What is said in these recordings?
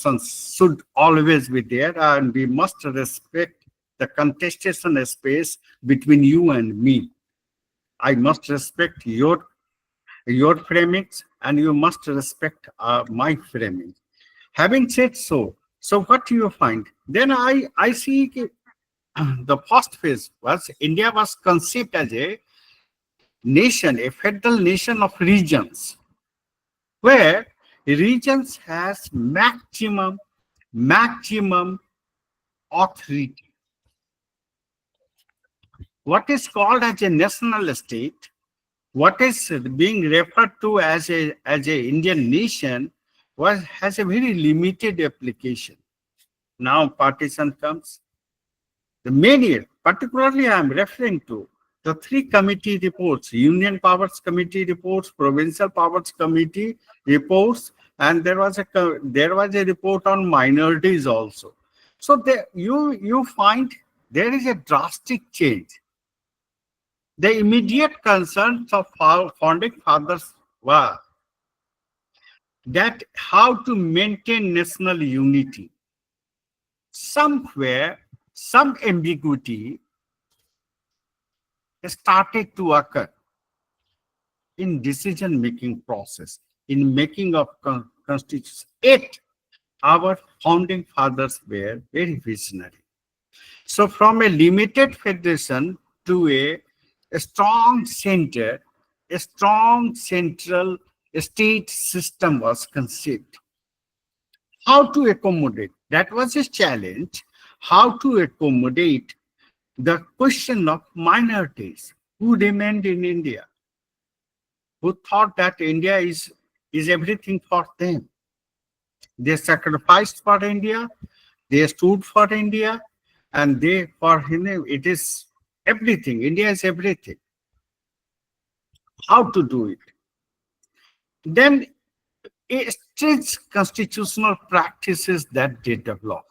should always be there, and we must respect the contestation space between you and me. I must respect your framings, and you must respect my framing. Having said so, so what do you find? Then I see the first phase was India was conceived as a nation, a federal nation of regions, where regions has maximum authority. What is called as a national state, what is being referred to as a Indian nation, has a very limited application. Now partition comes. The many, particularly I am referring to the three committee reports: Union Powers Committee reports, Provincial Powers Committee reports, and there was a report on minorities also. So there, you find there is a drastic change. The immediate concerns of our founding fathers were that how to maintain national unity. Somewhere, some ambiguity started to occur in decision-making process, in making of constitution. Yet, our founding fathers were very visionary. So from a limited federation to a strong center, a strong central state system was conceived. How to accommodate? That was a challenge. How to accommodate the question of minorities who remained in India, who thought that India is everything for them. They sacrificed for India, they stood for India, and for him, it is everything. India is everything. How to do it? Then strict constitutional practices that they develop.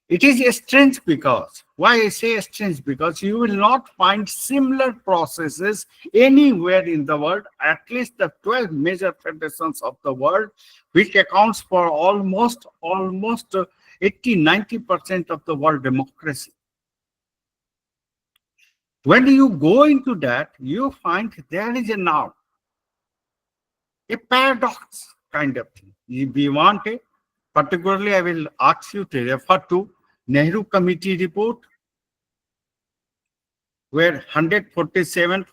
It is strange because, why I say strange? Because you will not find similar processes anywhere in the world, at least the 12 major federations of the world, which accounts for almost 80-90% of the world democracy. When you go into that, you find there is now a paradox kind of thing. If we want it, particularly I will ask you to refer to Nehru Committee report, where 147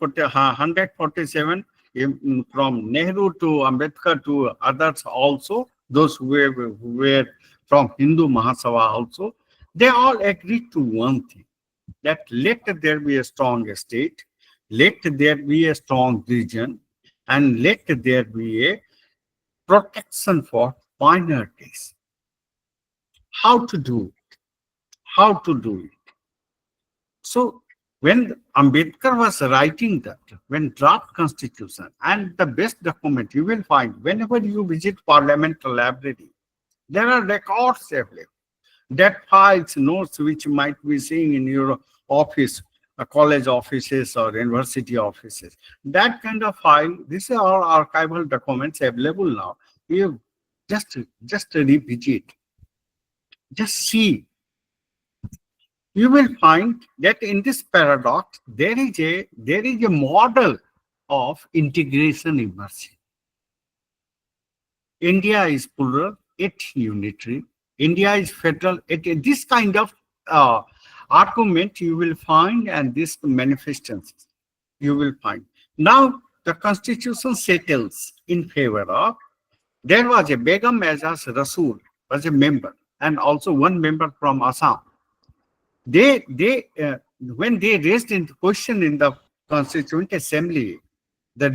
from Nehru to Ambedkar to others also, those who were from Hindu Mahasabha also, they all agreed to one thing, that let there be a strong state, let there be a strong region, and let there be a protection for minorities. How to do it? How to do it? So when Ambedkar was writing that, when draft constitution, and the best document you will find whenever you visit Parliament library, there are records available. That files, notes which you might be seeing in your office, college offices or university offices, that kind of file, these are all archival documents available now. You just revisit, just see. You will find that in this paradox, there is a model of integration emerging. India is plural, it unitary. India is federal. This kind of argument you will find, and this manifestations you will find. Now the constitution settles in favor of. There was a Begum Azaz Rasool was a member, and also one member from Assam. When they raised in question in the Constituent Assembly, the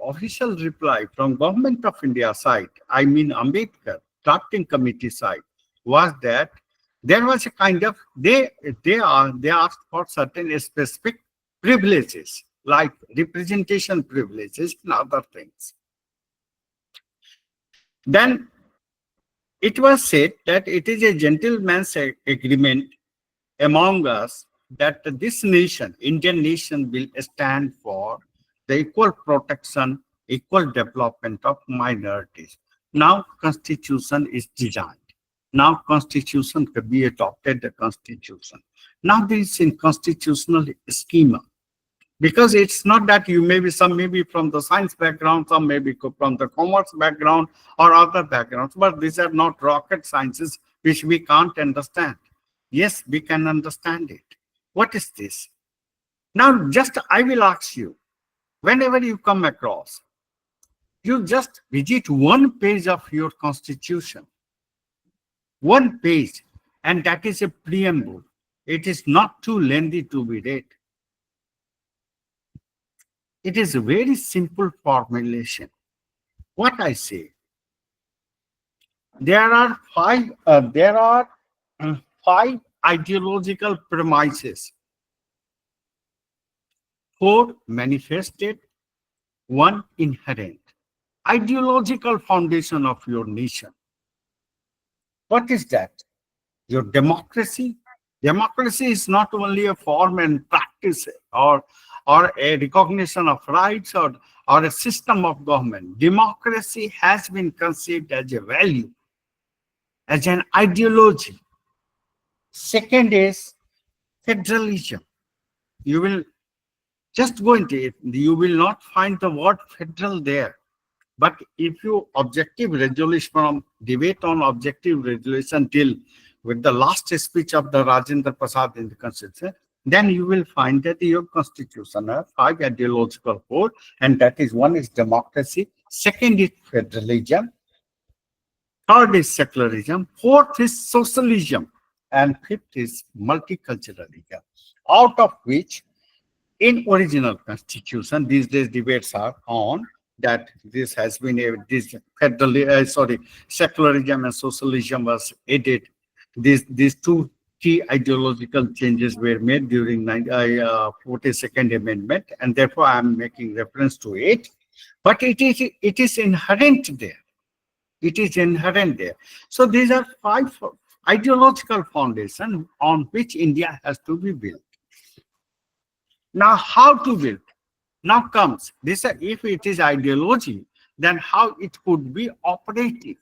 official reply from Government of India side, I mean Ambedkar, drafting committee side, was that there was a kind of, they asked for certain specific privileges, like representation privileges and other things. Then it was said that it is a gentleman's agreement among us that this nation, Indian nation, will stand for the equal protection, equal development of minorities. Now constitution is designed. Now constitution could be adopted, the constitution. Now this is in constitutional schema. Because it's not that you may be, some may be from the science background, some may be from the commerce background or other backgrounds, but these are not rocket sciences which we can't understand. Yes, we can understand it. What is this? Now, just I will ask you, whenever you come across, you just visit one page of your constitution, one page, and that is a preamble. It is not too lengthy to be read. It is a very simple formulation. What I say, there are five ideological premises, four manifested, one inherent. Ideological foundation of your nation. What is that? Your democracy. Democracy is not only a form and practice or a recognition of rights or a system of government. Democracy has been conceived as a value, as an ideology. Second is federalism. You will just go into it. You will not find the word federal there. But if you objective resolution from debate on objective resolution till with the last speech of the Rajendra Prasad in the Constitution, then you will find that your Constitution has five ideological core, and that is one is democracy, second is federalism, third is secularism, fourth is socialism, and fifth is multiculturalism. Out of which, in original Constitution, these days debates are on that this has been this secularism and socialism was added. These two key ideological changes were made during 42nd Amendment, and therefore I am making reference to it. But it is inherent there. It is inherent there. So these are five ideological foundations on which India has to be built. Now, how to build? Now comes this, if it is ideology, then how it could be operative.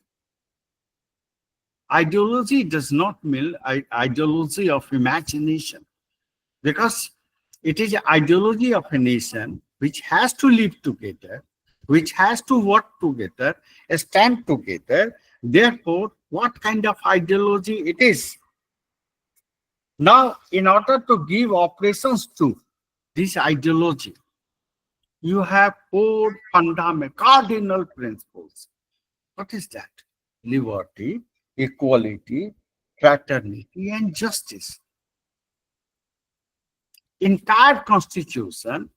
Ideology does not mean ideology of imagination, because it is ideology of a nation which has to live together, which has to work together, stand together. Therefore, what kind of ideology it is? Now, in order to give operations to this ideology, you have four fundamental cardinal principles. What is that? Liberty, equality, fraternity, and justice. Entire Constitution,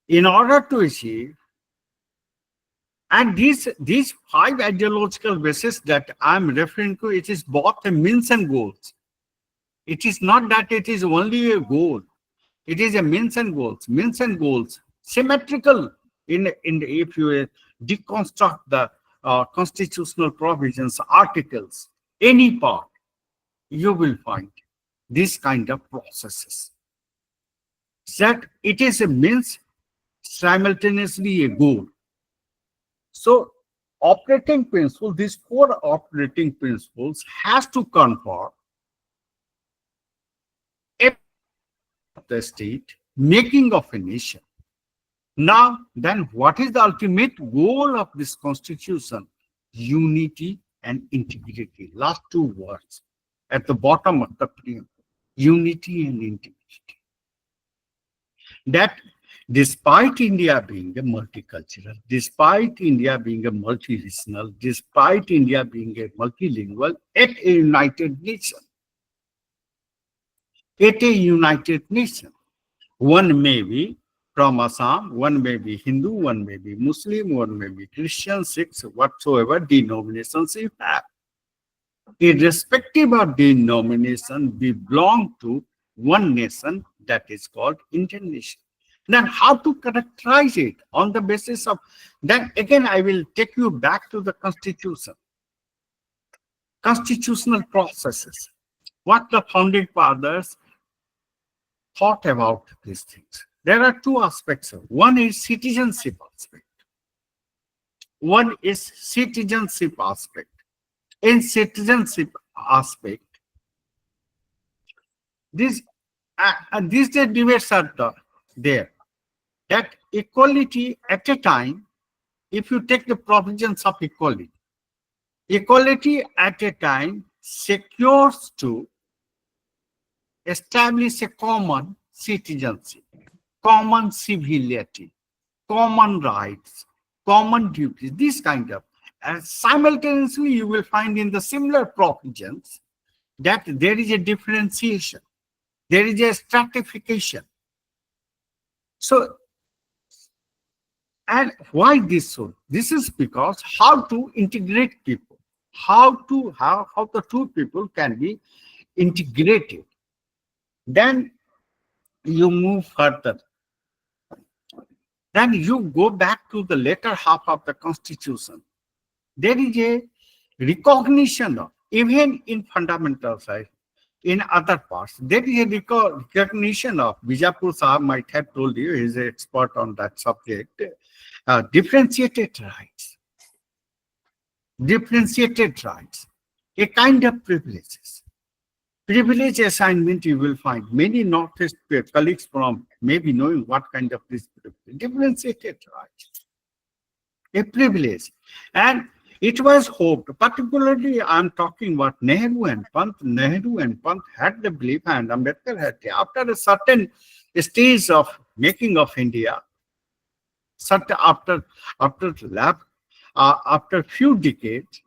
in order to achieve, and these five ideological bases that I'm referring to, it is both a means and goals. It is not that it is only a goal. It is a means and goals, symmetrical if you deconstruct the constitutional provisions, articles, any part, you will find this kind of processes. That it is a means, simultaneously a goal. So operating principle, these four operating principles has to confer the state, making of a nation. Now, then what is the ultimate goal of this Constitution? Unity and integrity. Last two words at the bottom of the preamble. Unity and integrity. That despite India being a multicultural, despite India being a multi-regional, despite India being a multilingual, at a united nation. At a united nation. One may be from Assam, one may be Hindu, one may be Muslim, one may be Christian, Sikhs, whatsoever denominations you have. Irrespective of denomination, we belong to one nation that is called Indian nation. Then how to characterize it on the basis of, then again I will take you back to the Constitution. Constitutional processes. What the founding fathers thought about these things. There are two aspects. One is citizenship aspect. One is citizenship aspect. In citizenship aspect, these debates are there. That equality at a time, if you take the provisions of equality, equality at a time secures to establish a common citizenship, common civility, common rights, common duties, this kind of. And simultaneously, you will find in the similar provisions that there is a differentiation, there is a stratification. So, and why this so? This is because how to integrate people, how the two people can be integrated. Then you move further. Then you go back to the later half of the Constitution. There is a recognition of, even in fundamental side, in other parts, there is a recognition of, Bijapur Sahab might have told you, he is an expert on that subject, differentiated rights. Differentiated rights, a kind of privileges. Privilege assignment, you will find many Northeast colleagues from maybe knowing what kind of this differentiated rights, a privilege. And it was hoped, particularly I'm talking about Nehru and Pant. Nehru and Pant had the belief, and Ambedkar had, after a certain stage of making of India, after a few decades,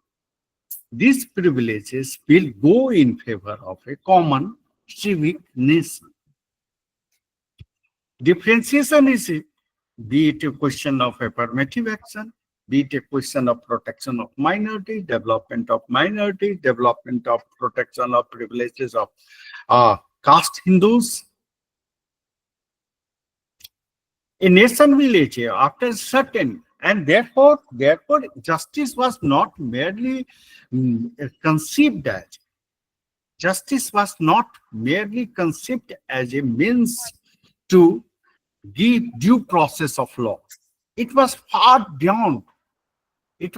these privileges will go in favor of a common civic nation. Differentiation is, be it a question of affirmative action, be it a question of protection of minority, development of minority, development of protection of privileges of caste Hindus. A nation will achieve after certain, and therefore justice was not merely conceived as, justice was not merely conceived as a means to give due process of law. It was far beyond. It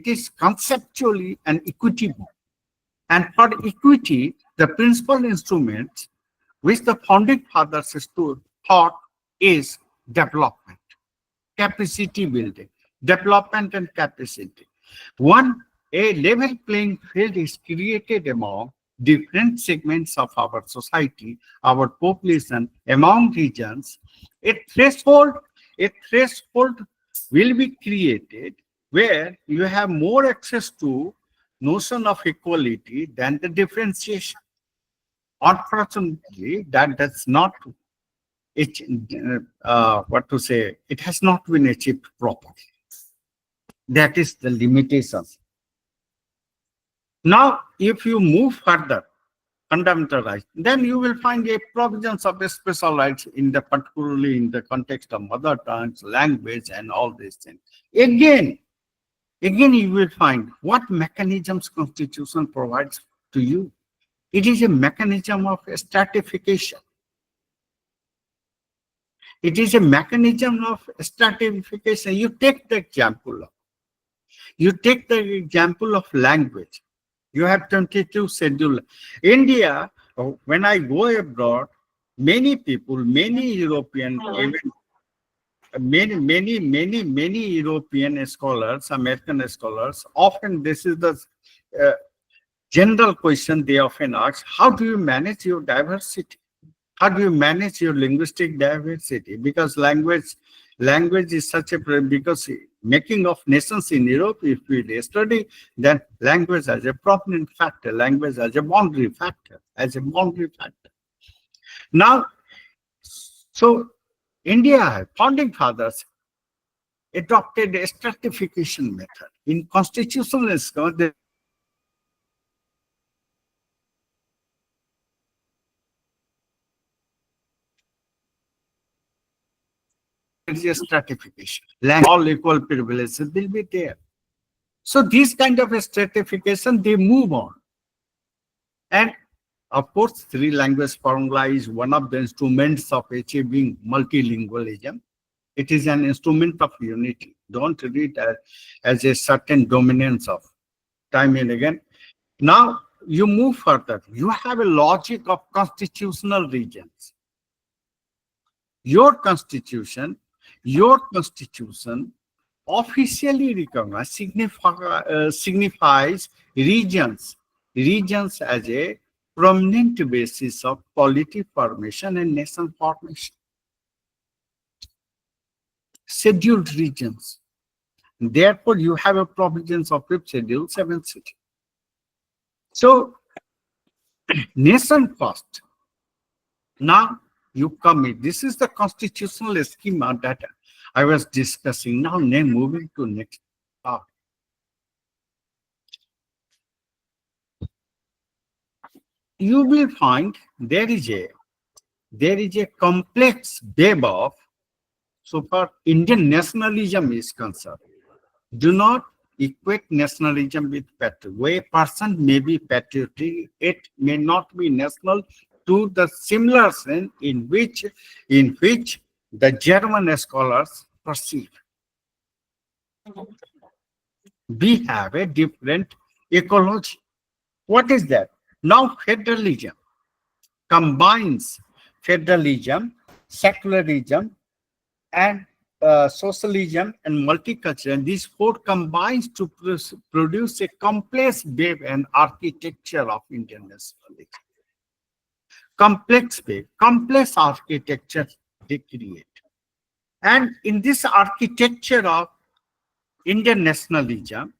is conceptually an equity. And for equity, the principal instruments which the founding fathers thought is development, capacity building, development and capacity. A level playing field is created among different segments of our society, our population, among regions. A threshold will be created where you have more access to notion of equality than the differentiation. Unfortunately, that does not, it has not been achieved properly. That is the limitations. Now, if you move further, fundamental rights, then you will find a provisions of the special rights particularly in the context of mother tongues, language, and all these things. Again, you will find what mechanisms Constitution provides to you. It is a mechanism of stratification. It is a mechanism of stratification. You take the example of language. You have 22 schedule. India, when I go abroad, many people, many European, even many European scholars, American scholars, often this is the general question they often ask: how do you manage your diversity? How do you manage your linguistic diversity? Because language is such a, because making of nations in Europe, if we study, then language as a prominent factor, language as a boundary factor, Now, so India, founding fathers adopted a stratification method. In constitutional there is a stratification. All equal privileges will be there. So these kind of a stratification, they move on. And of course, three language formula is one of the instruments of achieving multilingualism. It is an instrument of unity. Don't read as a certain dominance of time and again. Now you move further. You have a logic of constitutional regions. Your constitution officially recognized signifies regions as a prominent basis of polity formation and nation formation. Scheduled regions. Therefore, you have a provisions of 5th schedule, 7th schedule. So, nation first. Now, you come in. This is the constitutional schema that I was discussing. Now, moving to next part. You will find there is a complex web of, so far Indian nationalism is concerned. Do not equate nationalism with patriotism. Where a person may be patriotic, it may not be national to the similar sense in which the German scholars perceive. We have a different ecology. What is that? Now federalism combines federalism, secularism, and socialism and multicultural. And these four combines to produce a complex wave and architecture of Indian nationalism. Complex wave, complex architecture they create. And in this architecture of Indian nationalism,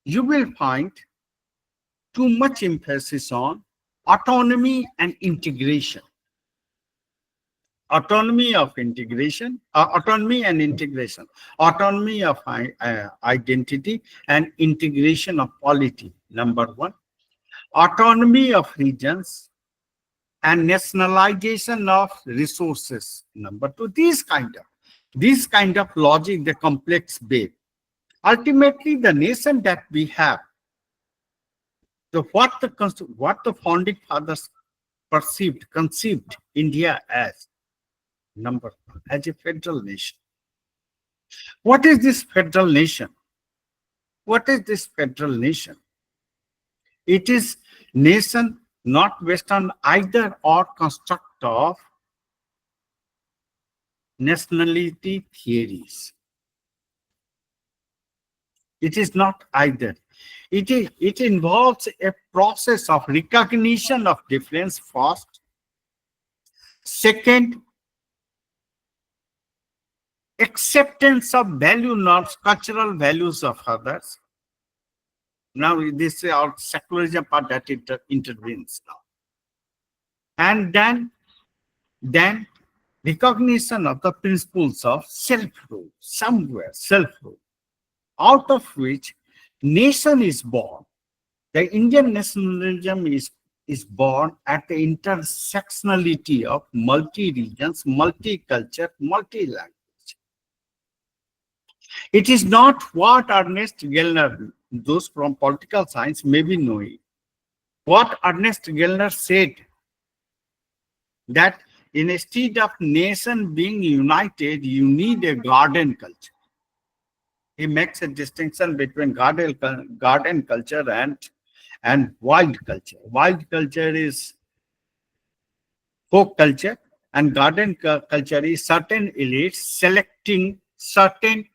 you will find too much emphasis on autonomy and integration. Autonomy and integration, autonomy of identity and integration of polity, number one. Autonomy of regions and nationalization of resources, number two. This kind of logic, the complex wave. Ultimately, the nation that we have, what the founding fathers conceived India as, number one, as a federal nation. What is this federal nation? What is this federal nation? It is nation not based on either or construct of nationality theories. It is not either. It involves a process of recognition of difference first. Second, acceptance of value norms, cultural values of others. Now, this is our secularism part that intervenes now. And then recognition of the principles of self-rule, self-rule, out of which nation is born. The Indian nationalism is born at the intersectionality of multi-regions, multi-culture, multi-language. It is not what Ernest Gellner, those from political science may be knowing. What Ernest Gellner said, that instead of nation being united, you need a garden culture. He makes a distinction between garden culture and wild culture. Wild culture is folk culture, and garden culture is certain elites selecting certain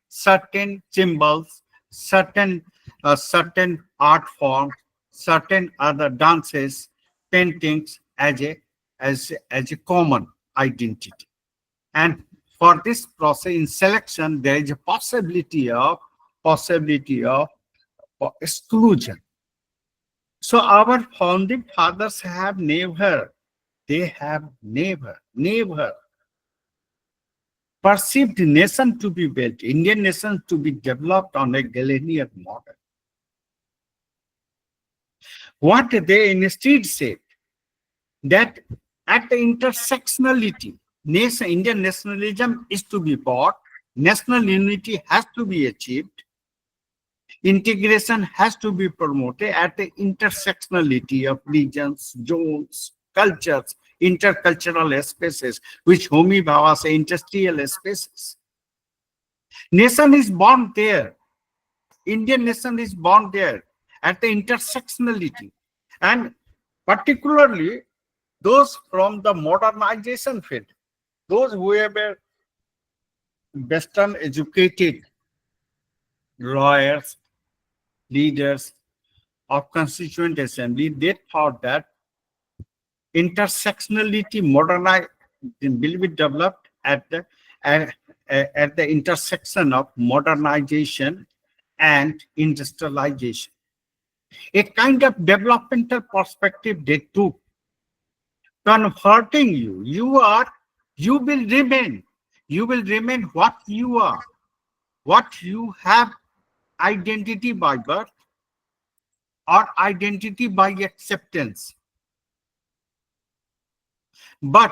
symbols, certain art forms, certain other dances, paintings as a common identity. And for this process in selection, there is a possibility of exclusion. So our founding fathers have never perceived nation to be built, Indian nation to be developed on a Galilean model. What they instead said, that at the intersectionality, Indian nationalism is to be bought, national unity has to be achieved, integration has to be promoted at the intersectionality of regions, zones, cultures, intercultural spaces, which Homi Bhabha say industrial spaces. Nation is born there. Indian nation is born there at the intersectionality. And particularly those from the modernization field, those who were Western educated lawyers, leaders of Constituent Assembly, they thought that intersectionality will be developed at the intersection of modernization and industrialization. A kind of developmental perspective they took, converting you. You will remain what you are, what you have, identity by birth or identity by acceptance. But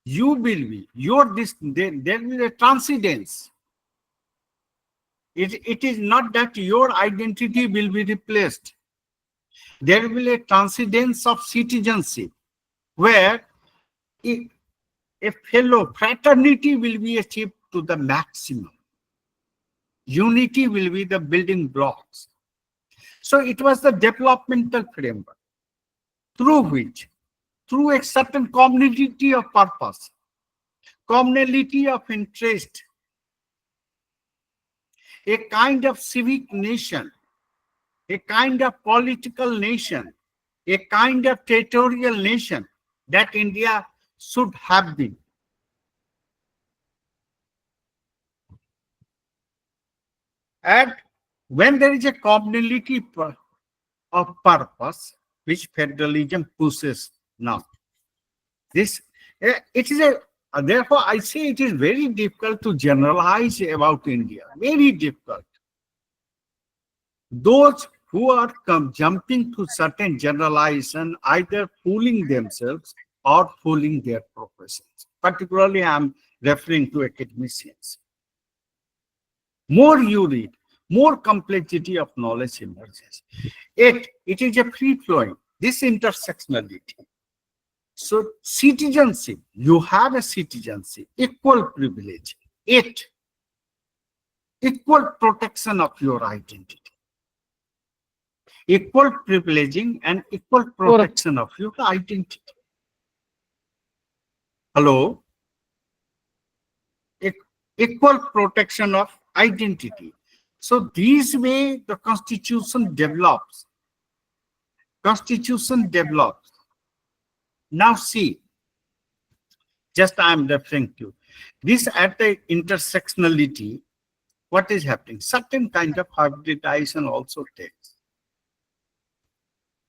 you will be, there will be a transcendence. It is not that your identity will be replaced. There will be a transcendence of citizenship where a fellow fraternity will be achieved to the maximum. Unity will be the building blocks. So it was the developmental framework through which, through a certain community of purpose, commonality of interest, a kind of civic nation, a kind of political nation, a kind of territorial nation that India should have been. And when there is a commonality of purpose, which federalism pushes now, it is therefore I say it is very difficult to generalize about India, very difficult. Those who are jumping to certain generalization, either fooling themselves or fooling their professions. Particularly, I am referring to academicians. More you read, more complexity of knowledge emerges. It is a free-flowing, this intersectionality. So citizenship, you have a citizenship, equal privilege, equal protection of your identity. Equal privileging and equal protection of your identity. Hello? Equal protection of identity. So this way the constitution develops. Constitution develops. Now see, just I am referring to this at the intersectionality, what is happening? Certain kind of hybridization also takes.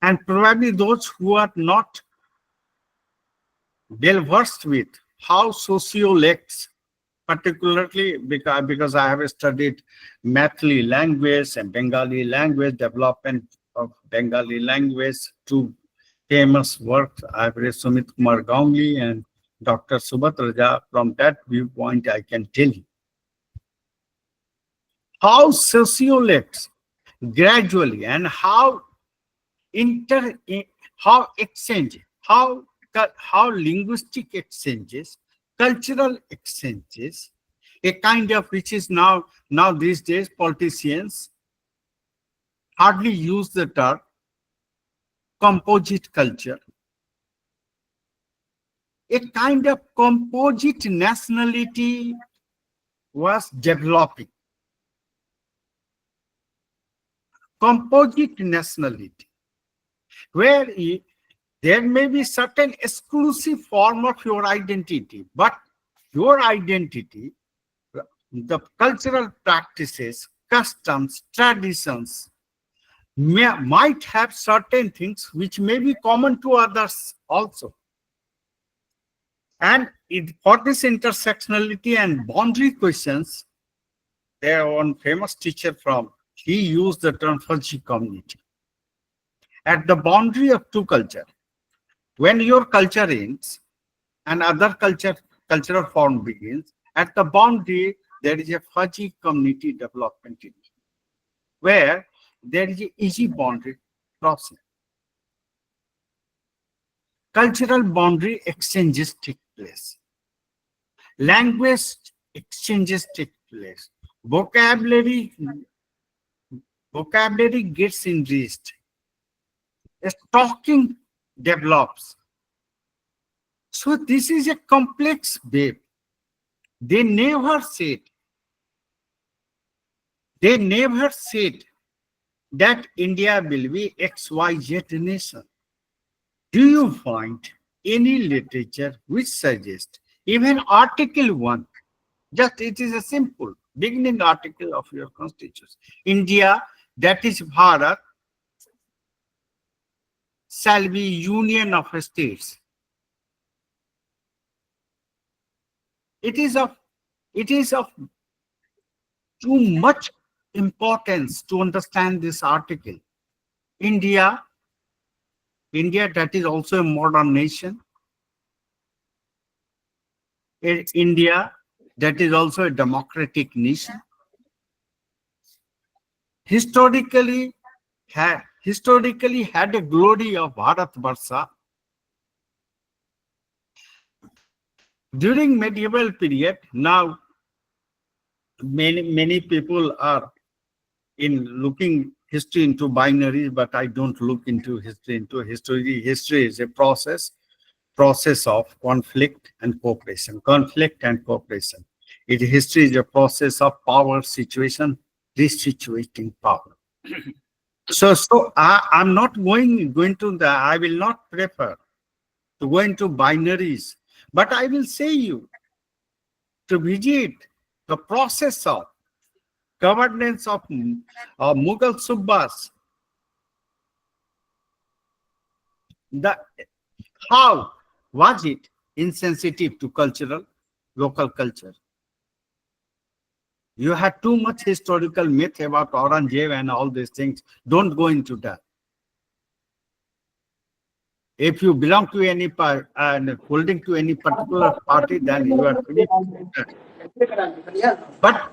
And probably those who are not well versed with how sociolects, particularly because I have studied Maithili language and Bengali language, development of Bengali language, two famous works. I have read Sumit Kumar Gaungli and Dr. Subhat Raja. From that viewpoint, I can tell you how sociolects gradually and how linguistic exchanges, cultural exchanges, a kind of which is now these days politicians hardly use the term composite culture. A kind of composite nationality was developing. Composite nationality, where there may be certain exclusive form of your identity, but your identity, the cultural practices, customs, traditions, might have certain things which may be common to others also. And for this intersectionality and boundary questions, there one famous teacher he used the term fuzzy community. At the boundary of two cultures, when your culture ends and other cultural form begins, at the boundary, there is a fuzzy community development in it, where there is an easy boundary crossing. cultural boundary exchanges take place, language exchanges take place, vocabulary gets enriched, talking develops. So this is a complex web. They never said, that India will be XYZ nation. Do you find any literature which suggests, even Article 1, just it is a simple beginning article of your constitution, India, that is Bharat, shall be union of states. It is of too much importance to understand this article. India, that is also a modern nation. India, that is also a democratic nation. Historically had a glory of Bharat Varsha. During medieval period, now many people are in looking history into binaries, but I don't look into history history. History is a process of conflict and cooperation. History is a process of power situation, resituating power. So I'm not going to the. I will not prefer to go into binaries, but I will say you to visit the process of governance of Mughal Subbas. How was it insensitive to local culture? You had too much historical myth about Aurangzeb and all these things. Don't go into that. If you belong to any party and holding to any particular party, then you are free. But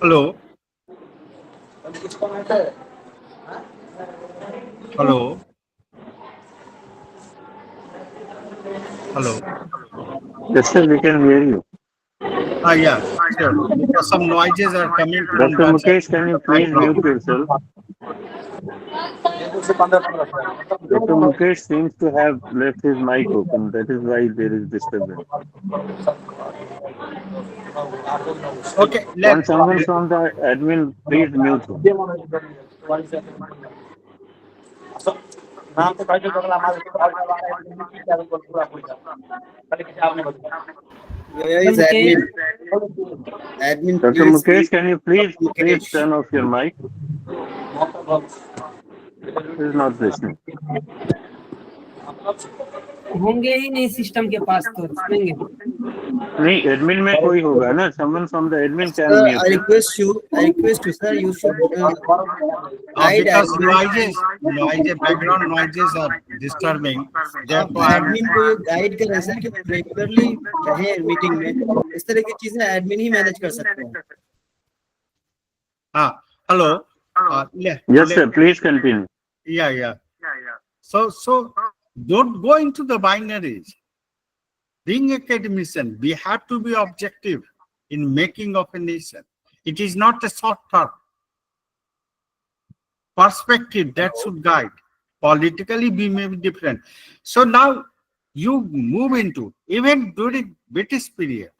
hello. Hello. Yes, sir, we can hear you. Yeah, sure. Because some noises are coming from Dr. that Mukesh, can you please mute yourself? Dr. Mukesh seems to have left his mic open. That is why there is disturbance. Okay, Can someone from the admin please mute him? Where is admin? Admin, Dr. please. Mukesh, can you please Mukesh. turn off your mic? He is not listening. होंगे ही नहीं system के पास तो सुनेंगे नहीं admin में कोई होगा ना someone from the admin can Sir, mute I request you, sir, you should guide because admin. background noises are disturbing. Therefore, admin को ये गाइड करें सर कि रेगुलरली रहे मीटिंग में, इस तरह की चीजें एडमिन ही मैनेज कर सकते हैं. Hello. Yes, sir. Please continue. Yeah. So don't go into the binaries. Being academician, we have to be objective in making of a nation. It is not a short-term perspective that should guide. Politically, we may be different. So now you move into, even during British period,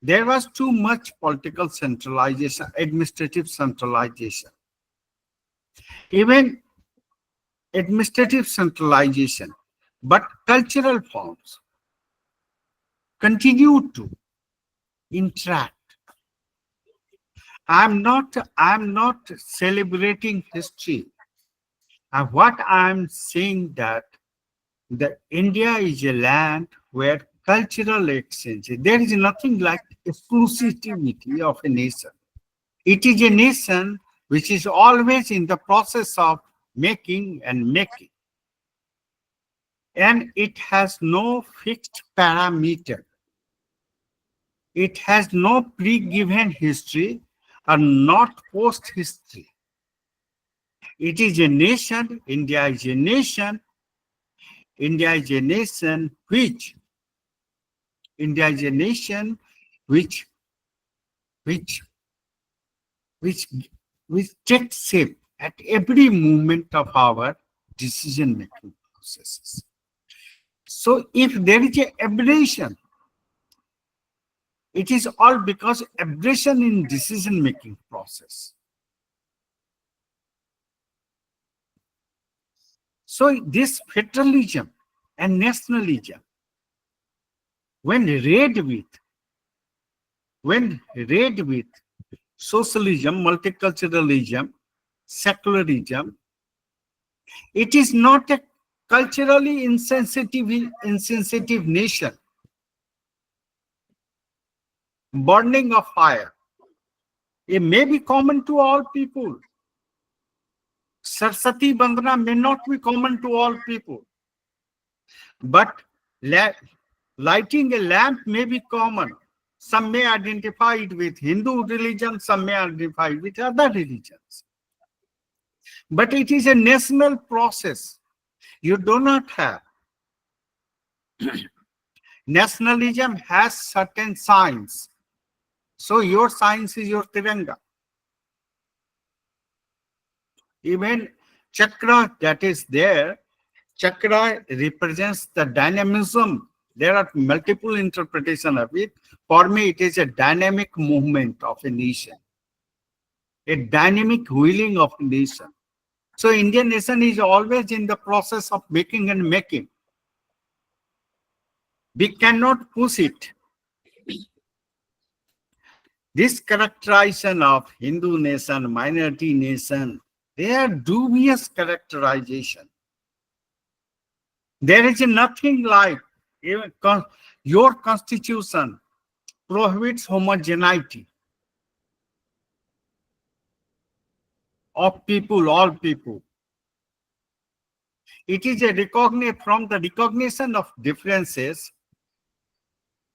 there was too much political centralization, administrative centralization. Even administrative centralization, but cultural forms continue to interact. I'm not celebrating history. What I'm saying that India is a land where cultural exchange, there is nothing like exclusivity of a nation. It is a nation which is always in the process of making. And it has no fixed parameter. It has no pre-given history or not post-history. It is a nation, India is a nation, India is a nation which, India is a nation which, which, which, which takes shape at every moment of our decision-making processes. So if there is an aberration, it is all because aberration in decision-making process. So this federalism and nationalism, when read with socialism, multiculturalism, secularism, it is not a culturally insensitive nation. Burning of fire, it may be common to all people. Saraswati Bandhana may not be common to all people. But lighting a lamp may be common. Some may identify it with Hindu religion, some may identify it with other religions. But it is a national process. You do not have. Nationalism has certain signs. So your signs is your Tiranga. Even chakra that is there, chakra represents the dynamism. There are multiple interpretations of it. For me, it is a dynamic movement of a nation, a dynamic wheeling of a nation. So Indian nation is always in the process of making and making. We cannot push it. This characterization of Hindu nation, minority nation, they are dubious characterization. There is nothing like, even your constitution prohibits homogeneity of people, all people. It is a from the recognition of differences,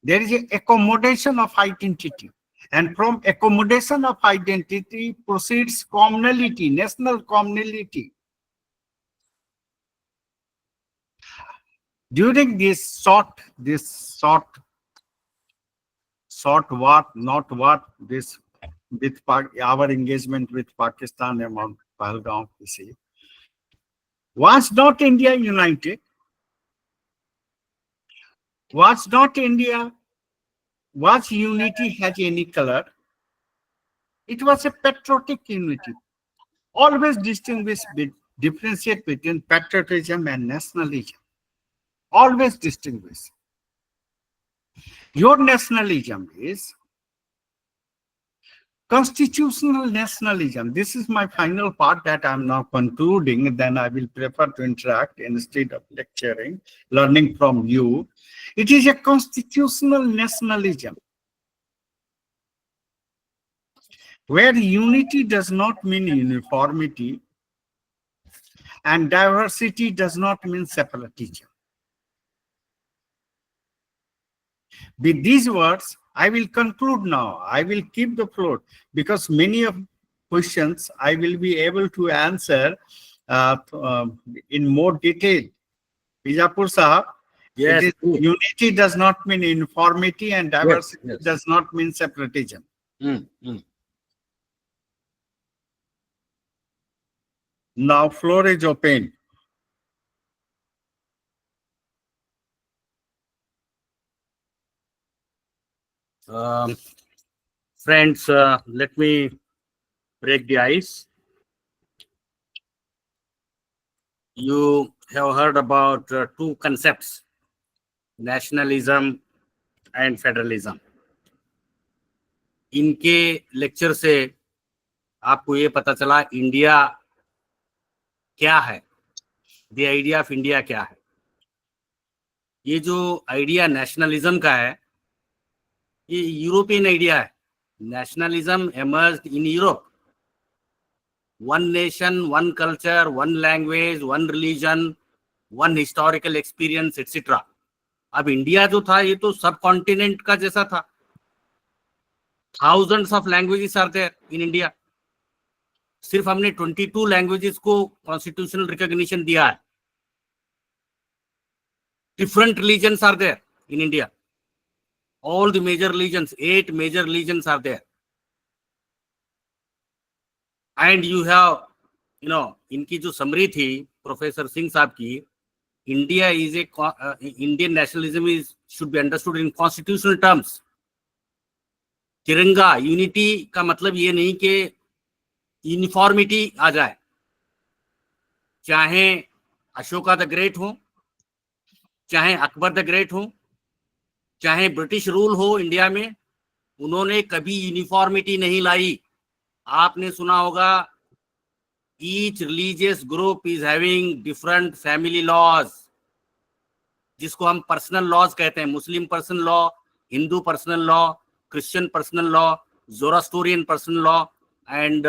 there is an accommodation of identity. And from accommodation of identity proceeds commonality, national commonality. During this short what, not what, this with our engagement with Pakistan among Pahalgam, you see, was not India united? Was not India, was unity has any color? It was a patriotic unity. Always differentiate between patriotism and nationalism. Always distinguish. Your nationalism is constitutional nationalism. This is my final part that I'm now concluding. Then I will prefer to interact instead of lecturing, learning from you. It is a constitutional nationalism where unity does not mean uniformity and diversity does not mean separatism. With these words, I will conclude now. I will keep the floor because many of questions I will be able to answer in more detail. Bijapur Sahab, Yes. Unity does not mean uniformity and diversity does not mean separatism. Now floor is open. Friends, let me break the ice. You have heard about two concepts, nationalism and federalism. इनके lecture से आपको ये पता चला India क्या है, the idea of India क्या है. ये जो आइडिया नेशनलिज्म का है, ये यूरोपियन आइडिया है. Nationalism emerged in Europe. One nation, one culture, one language, one religion, one historical experience, etc. अब इंडिया जो था ये तो सब कॉन्टिनेंट का जैसा था. Thousands of languages are there in India. सिर्फ हमने 22 लैंग्वेजेस को कॉन्स्टिट्यूशनल रिकॉग्निशन दिया है। Different religions are there in India. All the major religions, 8 major religions are there. And you have, इनकी जो समरी थी प्रोफेसर सिंह साहब की, India is A Indian nationalism is should be understood in constitutional terms. तिरंगा unity का मतलब ये नहीं कि यूनिफॉर्मिटी आ जाए, चाहे अशोका द ग्रेट हो, चाहे अकबर द ग्रेट हो, चाहे ब्रिटिश रूल हो इंडिया में, उन्होंने कभी यूनिफॉर्मिटी नहीं लाई। आपने सुना होगा each religious group is having different family laws, जिसको हम पर्सनल लॉज कहते हैं। Muslim personal law, Hindu personal law, Christian personal law, Zoroastrian personal law and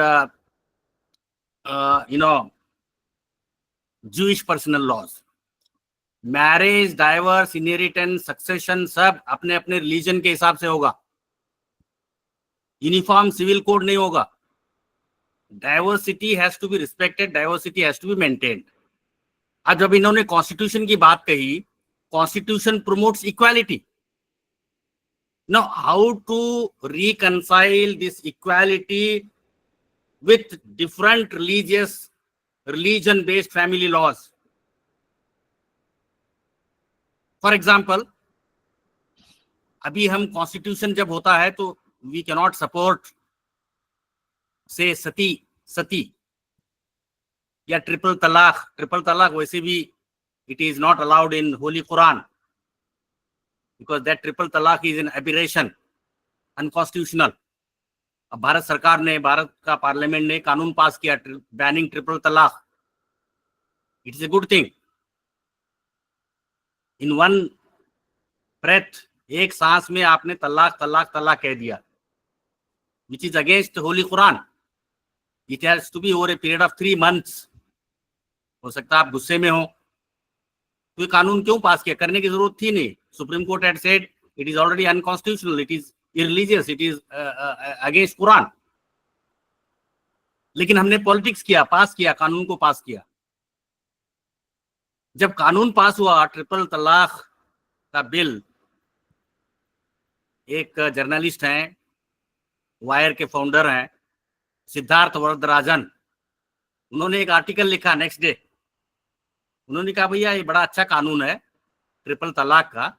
Jewish personal laws. Marriage, divorce, inheritance, succession सब अपने अपने रिलीजन के हिसाब से होगा। यूनिफॉर्म सिविल कोड नहीं होगा। Diversity has to be respected, diversity has to be maintained. अब जब इन्होंने कॉन्स्टिट्यूशन की बात कही, constitution promotes equality. Now how to reconcile this equality with different religion based family laws? For example, अभी हम कॉन्स्टिट्यूशन जब होता है तो वी कैनॉट सपोर्ट से सती या ट्रिपल तलाक वैसे भी it is not allowed in Holi Quran, because that triple तलाक इज एन एबिरेशन, अनकॉन्स्टिट्यूशनल। अब भारत सरकार ने, भारत का पार्लियामेंट ने कानून पास किया बैनिंग ट्रिपल तलाक। It is a good thing. In one breath, एक सांस में आपने तलाक तलाक तलाक कह दिया, which is against holy Quran. It has to be over a period of 3 months। हो सकता है आप गुस्से में हो, तो ये कानून क्यों पास किया? करने की जरूरत थी नहीं। Supreme court had said it is already unconstitutional, it is irreligious, it is against Quran. लेकिन हमने पॉलिटिक्स किया, पास किया, कानून को पास किया। जब कानून पास हुआ ट्रिपल तलाक का बिल, एक जर्नलिस्ट हैं, वायर के फाउंडर हैं, सिद्धार्थ वरदराजन, उन्होंने एक आर्टिकल लिखा नेक्स्ट डे। उन्होंने कहा भैया ये बड़ा अच्छा कानून है ट्रिपल तलाक का,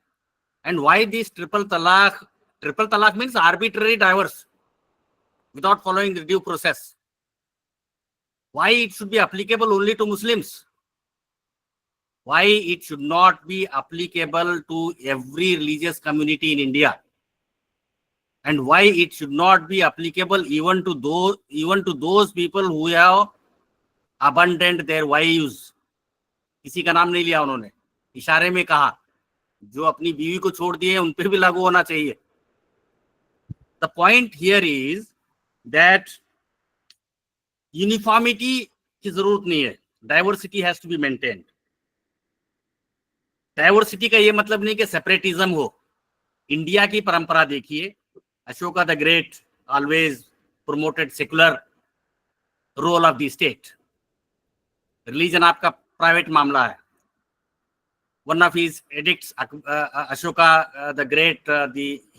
एंड व्हाई दिस ट्रिपल तलाक means arbitrary divorce without following the due process. Why it should be applicable only to Muslims? Why it should not be applicable to every religious community in India? And why it should not be applicable even to those people who have abandoned their wives? किसी का नाम नहीं लिया उन्होंने, इशारे में कहा जो अपनी बीवी को छोड़ दिए उन पर भी लागू होना चाहिए। The point here is that uniformity की जरूरत नहीं है, diversity has to be maintained। Diversity का ये मतलब नहीं कि सेपरेटिज्म हो। इंडिया की परंपरा देखिए, Ashoka the great always promoted secular role of the state. Religion आपका प्राइवेट मामला है। One of his edicts, Ashoka the great,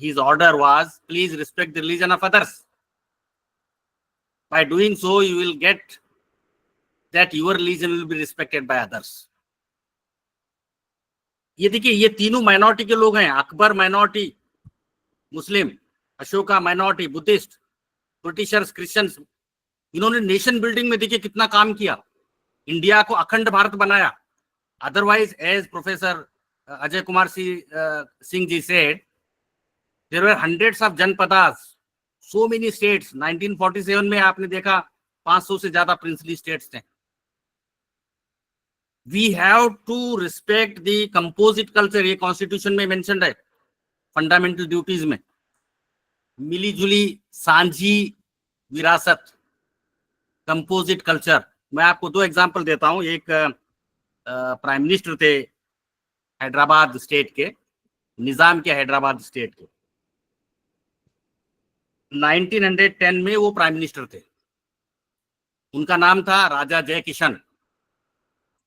his order was please respect the religion of others. By doing so you will get that your religion will be respected by others. ये देखिए, ये तीनों minority के लोग हैं। Akbar minority Muslim, Ashoka minority Buddhist, Britishers Christians. इन्होंने nation building में देखिए कितना काम किया, इंडिया को अखंड भारत बनाया। Otherwise, as professor Ajay Kumar Singh ji said, there were hundreds of janapadas, so many states. 1947 में आपने देखा 500 से ज्यादा प्रिंसली स्टेट्स थे। We have to respect the composite culture। ये कॉन्स्टिट्यूशन में मेंशन्ड है, फंडामेंटल ड्यूटीज में। मिली जुली सांझी विरासत, कंपोजिट कल्चर। मैं आपको 2 एग्जांपल देता हूं। एक प्राइम मिनिस्टर थे हैदराबाद स्टेट के, निजाम के हैदराबाद स्टेट के। 1910 में वो प्राइम मिनिस्टर थे। उनका नाम था राजा जय Kishan.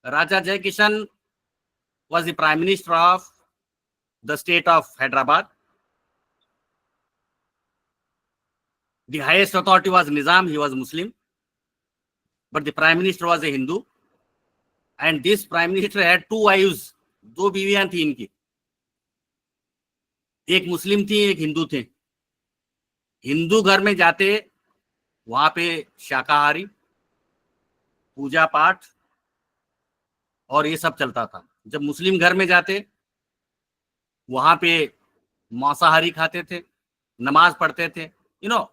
Raja Jai Kishan was the Prime Minister of the state of Hyderabad. The highest authority was Nizam, he was Muslim. But the Prime Minister was a Hindu. And this Prime Minister had two wives, दो बीवियां थी इनकी. एक मुस्लिम थी, एक हिंदू थे. हिंदू घर में जाते, वहां पे शाकाहारी, पूजा पाठ और ये सब चलता था. जब मुस्लिम घर में जाते, वहां पे मांसाहारी खाते थे, नमाज पढ़ते थे. You know,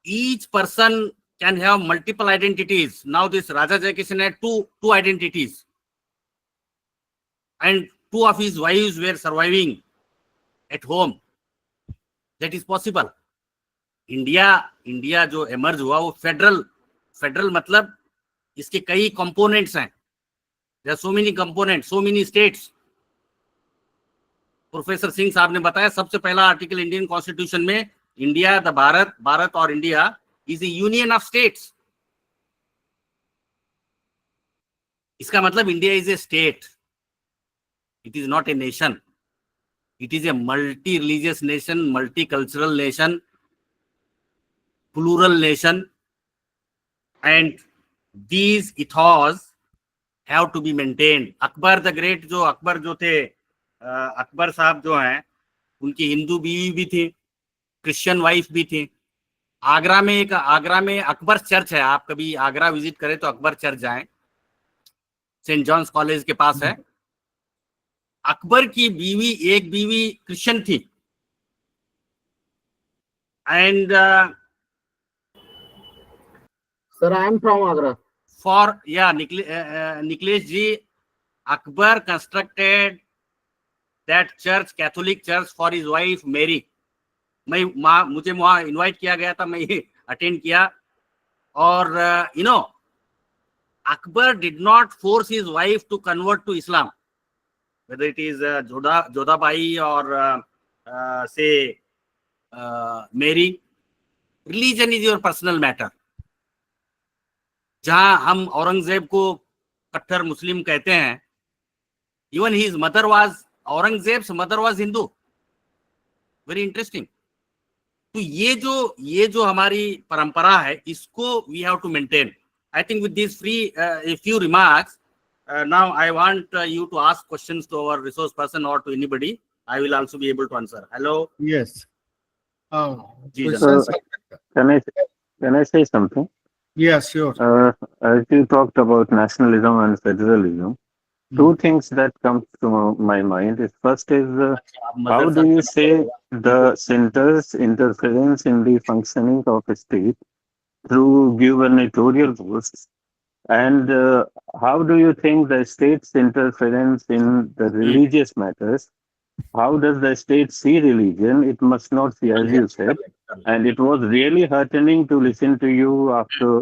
each person can have multiple identities. Now this Raja Jai Kishan had two identities, and two of his wives were surviving at home. That is possible. India जो एमर्ज हुआ वो फेडरल मतलब इसके कई components हैं. There are so many components, so many states. Professor Singh साहब ने बताया सबसे पहला आर्टिकल इंडियन कॉन्स्टिट्यूशन में इंडिया, द भारत और India is a union of states. इसका मतलब India is a state. It is not a nation. It is a multi religious nation, multi cultural nation, plural nation, and these ethos have to be maintained. Akbar the great, जो अकबर जो थे, अकबर साहब जो हैं, उनकी हिंदू बीवी भी थी, क्रिश्चियन वाइफ भी थी. आगरा में अकबर चर्च है. आप कभी आगरा विजिट करें तो अकबर चर्च जाएं, सेंट जॉन्स कॉलेज के पास है. अकबर की एक बीवी क्रिश्चियन थी. And Sir, I am from Agra. Niklesh ji, Akbar constructed that church, Catholic church, for his wife Mary. मुझे वहाँ इनवाइट किया गया था, मैं अटेंड किया. और Akbar did not force his wife to convert to Islam, whether it is Jodhabai or say Mary. Religion is your personal matter. जहां हम औरंगजेब को कट्टर मुस्लिम कहते हैं, even his mother was, Aurangzeb's mother was Hindu. Very interesting. तो ये जो हमारी परंपरा है, इसको we have to maintain. I think with दिस few remarks, now I want you to ask questions to our resource person or to anybody. I will also be able to answer. Hello. Yes. जी questions? Can I say something? Yes, sure. As you talked about nationalism and federalism, two things that come to my mind is, first is how do you say the center's interference in the functioning of a state through gubernatorial posts, and how do you think the state's interference in the religious matters? How does the state see religion? It must not see, as you said. And it was really heartening to listen to you after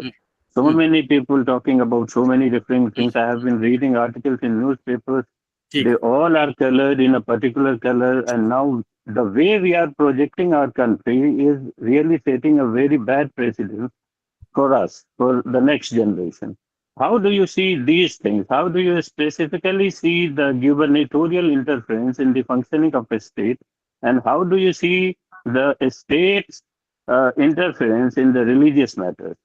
so many people talking about so many different things. I have been reading articles in newspapers. They all are colored in a particular color. And now the way we are projecting our country is really setting a very bad precedent for us, for the next generation. How do you see these things? How do you specifically see the gubernatorial interference in the functioning of a state? And how do you see the state's interference in the religious matters?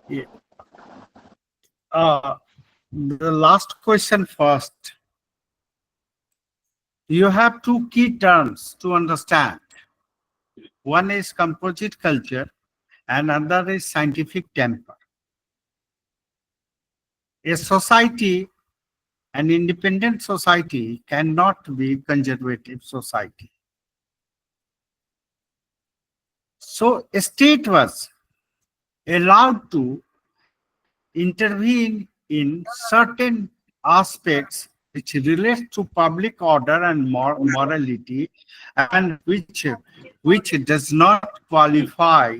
Yeah. The last question first. You have two key terms to understand. One is composite culture and another is scientific temper. A society, an independent society, cannot be conservative society. So a state was allowed to intervene in certain aspects which relate to public order and morality, and which does not qualify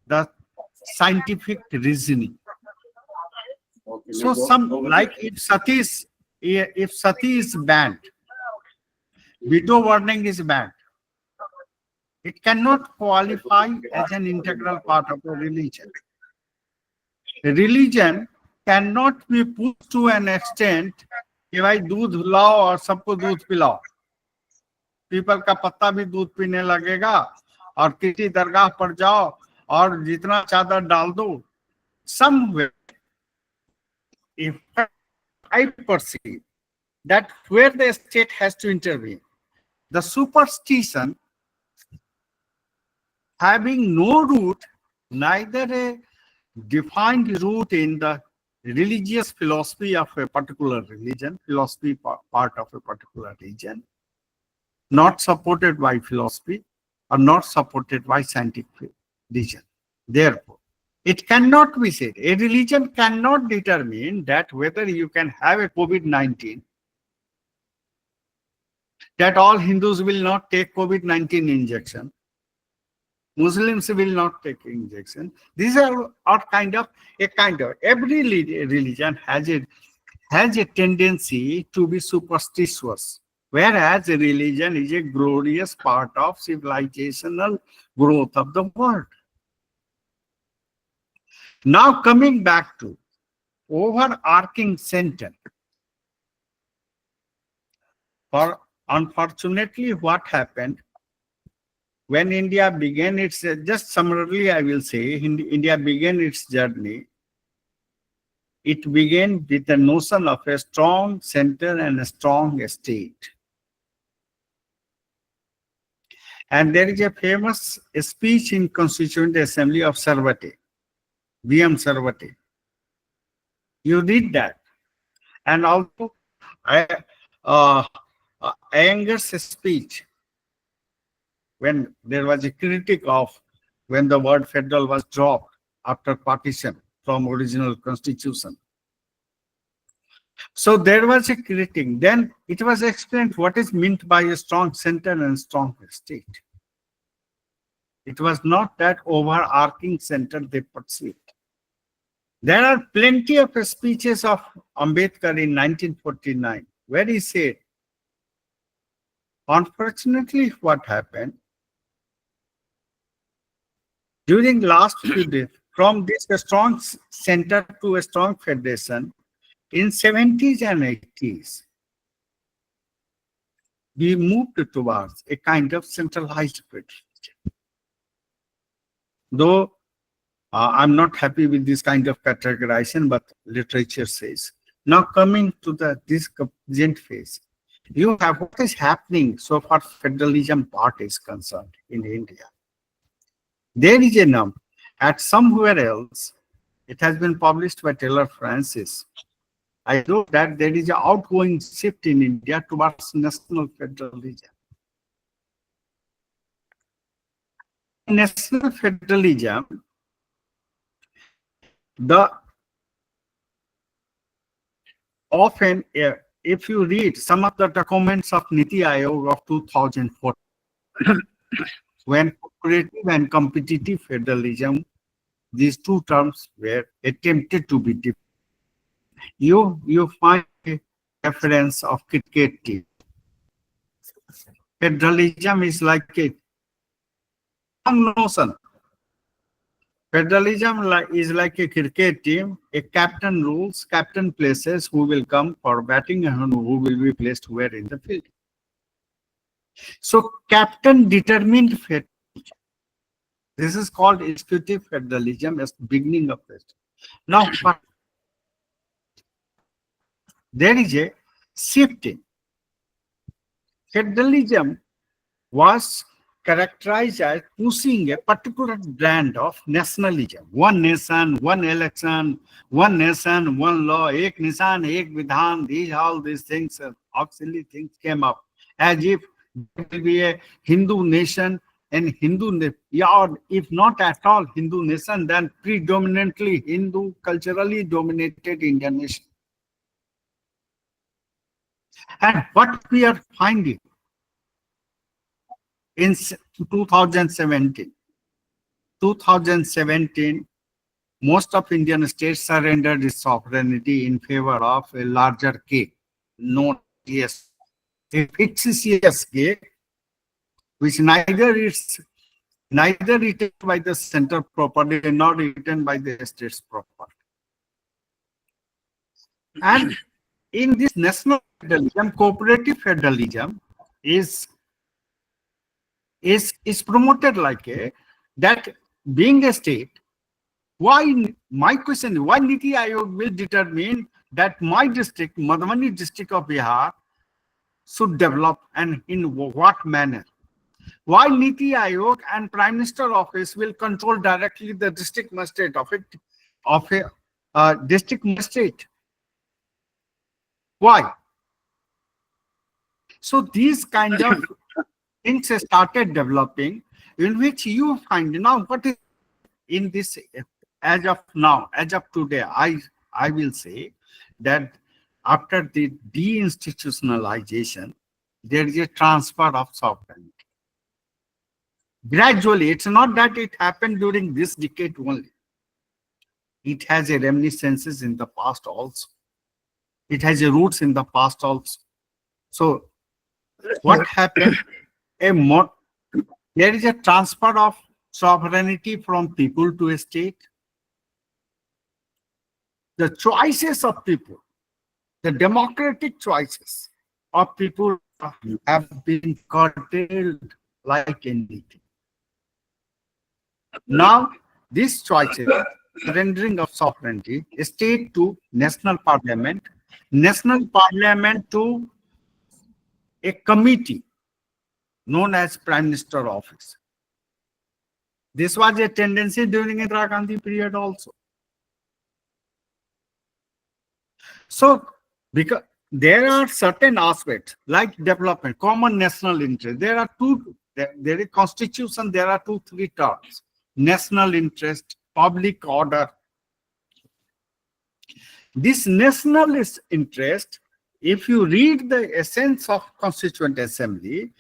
the scientific reasoning. So some, like if sati is banned, Widow warning is bad. It cannot qualify as an integral part of a religion. A religion cannot be pushed to an extent कि भाई दूध लाओ और सबको दूध पिलाओ. People का पत्ता भी दूध पीने लगेगा और किसी दरगाह पर जाओ और जितना चादर डाल दो. Somewhere, if I perceive that where the state has to intervene, the superstition having no root, neither a defined root in the religious philosophy of a particular religion, philosophy part of a particular religion, not supported by philosophy or not supported by scientific reason. Therefore, it cannot be said, a religion cannot determine that whether you can have a COVID-19, that all Hindus will not take COVID-19 injection, Muslims will not take injection. These are kind of every religion has a tendency to be superstitious, whereas a religion is a glorious part of civilizational growth of the world. Now coming back to overarching sentence. For unfortunately, what happened when India began its, just summarily I will say, India began its journey, it began with the notion of a strong center and a strong state. And there is a famous speech in Constituent Assembly of Sarvate, V.M. Sarvate. You read that. And also Iyengar's speech, when there was a critique of when the word federal was dropped after partition from original constitution. So there was a critique. Then it was explained what is meant by a strong center and strong state. It was not that overarching center they perceived. There are plenty of speeches of Ambedkar in 1949 where he said, unfortunately, what happened during last few days, from this strong center to a strong federation, in 70s and 80s, we moved towards a kind of centralized federation. Though I'm not happy with this kind of categorization, but literature says. Now coming to this present phase, you have what is happening so far federalism part is concerned in India. There is a number at somewhere else. It has been published by Taylor Francis. I know that there is an outgoing shift in India towards national federalism. National federalism, often, if you read some of the documents of Niti Aayog of 2004, when cooperative and competitive federalism, these two terms were attempted to be different. You find a reference of cricket team. Federalism is like a wrong notion. Federalism is like a cricket team. A captain rules, captain places who will come for batting and who will be placed where in the field. So captain determined federalism. This is called institutive federalism as the beginning of it. Now, there is a shifting. Federalism was characterized as pushing a particular brand of nationalism. One nation, one election, one nation, one law, ek nishan, ek vidhan, all these things, auxiliary things came up as if there will be a Hindu nation and or if not at all Hindu nation, then predominantly Hindu, culturally dominated Indian nation. And what we are finding in 2017, most of Indian states surrendered its sovereignty in favor of a larger K, not yes. a fictitious game, which neither written by the center property nor written by the states property. And in this national federalism, cooperative federalism is promoted like that being a state. Why, my question is, why Niti Aayog will determine that my district, Madhubani district of Bihar, should develop and in what manner? Why Niti Aayog and Prime Minister Office will control directly the district magistrate of a district magistrate? Why? So these kind of things started developing, in which you find now what is in this as of now, as of today, I will say that after the deinstitutionalization, there is a transfer of sovereignty. Gradually, it's not that it happened during this decade only. It has a reminiscences in the past also. It has a roots in the past also. So what happened? There is a transfer of sovereignty from people to a state. The choices of people, the democratic choices of people have been curtailed like anything. Now, this choices, rendering of sovereignty, state to national parliament to a committee known as Prime Minister Office. This was a tendency during Indira Gandhi period also. So, because there are certain aspects like development, common national interest. There are there is constitution, there are 2-3 terms: national interest, public order. This national interest, if you read the essence of Constituent Assembly,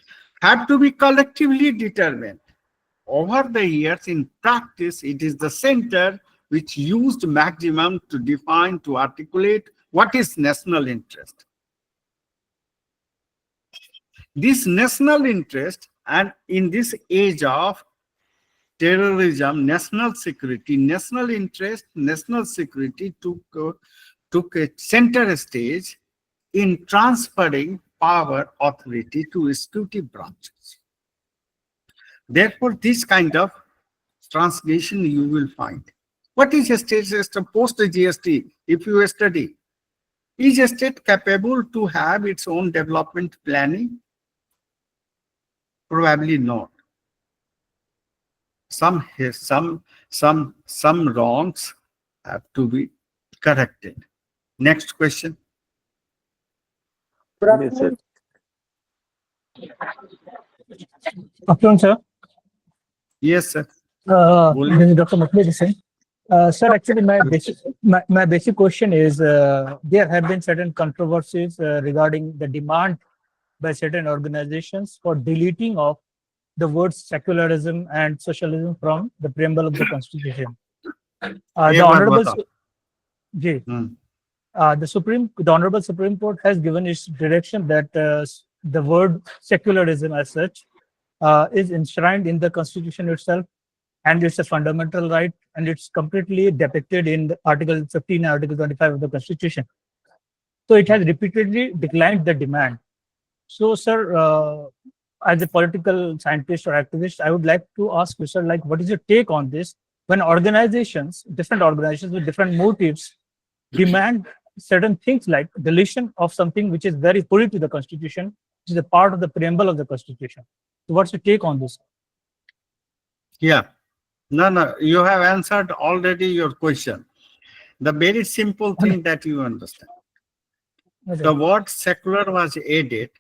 have to be collectively determined. Over the years, in practice, it is the center which used maximum to define, to articulate what is national interest. This national interest, and in this age of terrorism, national security, national interest, national security took a center stage in transferring power authority to executive branches. Therefore, this kind of translation you will find. What is a state system post GST? If you study, is a state capable to have its own development planning? Probably not. Some wrongs have to be corrected. Next question. Yes, sir. Afternoon, sir. Yes, sir. This is Dr. Mukhlid Singh. Sir, actually, my basic question is, there have been certain controversies regarding the demand by certain organizations for deleting of the words secularism and socialism from the preamble of the Constitution. The Honorable Supreme Court has given its direction that the word secularism as such is enshrined in the Constitution itself, and it's a fundamental right, and it's completely depicted in the Article 15 and Article 25 of the Constitution. So it has repeatedly declined the demand. So, sir, as a political scientist or activist, I would like to ask you, sir, like, what is your take on this when organizations, different organizations with different motives, demand certain things like deletion of something which is very foreign to the Constitution, which is a part of the preamble of the Constitution? So what's your take on this? Yeah. No, you have answered already your question. The very simple thing that you understand. Okay. The word secular was added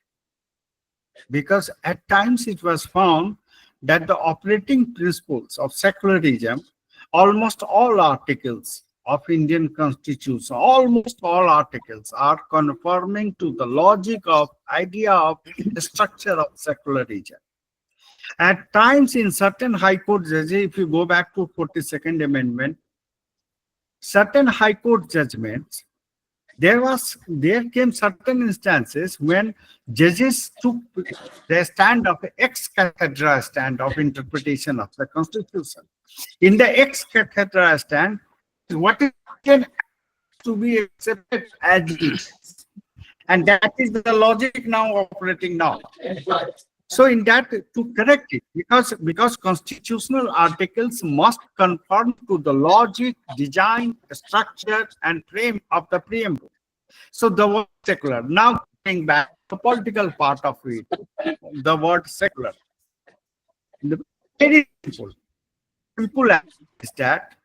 because at times it was found that the operating principles of secularism, almost all articles of Indian Constitution, almost all articles are conforming to the logic of idea of the structure of secularism. At times in certain High Court judges, if you go back to 42nd Amendment, certain High Court judgments, there came certain instances when judges took the stand of ex cathedra stand of interpretation of the Constitution. In the ex cathedra stand, what is can to be accepted as it is, and that is the logic now operating now. So in that, to correct it, because constitutional articles must conform to the logic, design, structure, and frame of the preamble. So the word secular, now going back to the political part of it, the word secular. Very simple. Simple is that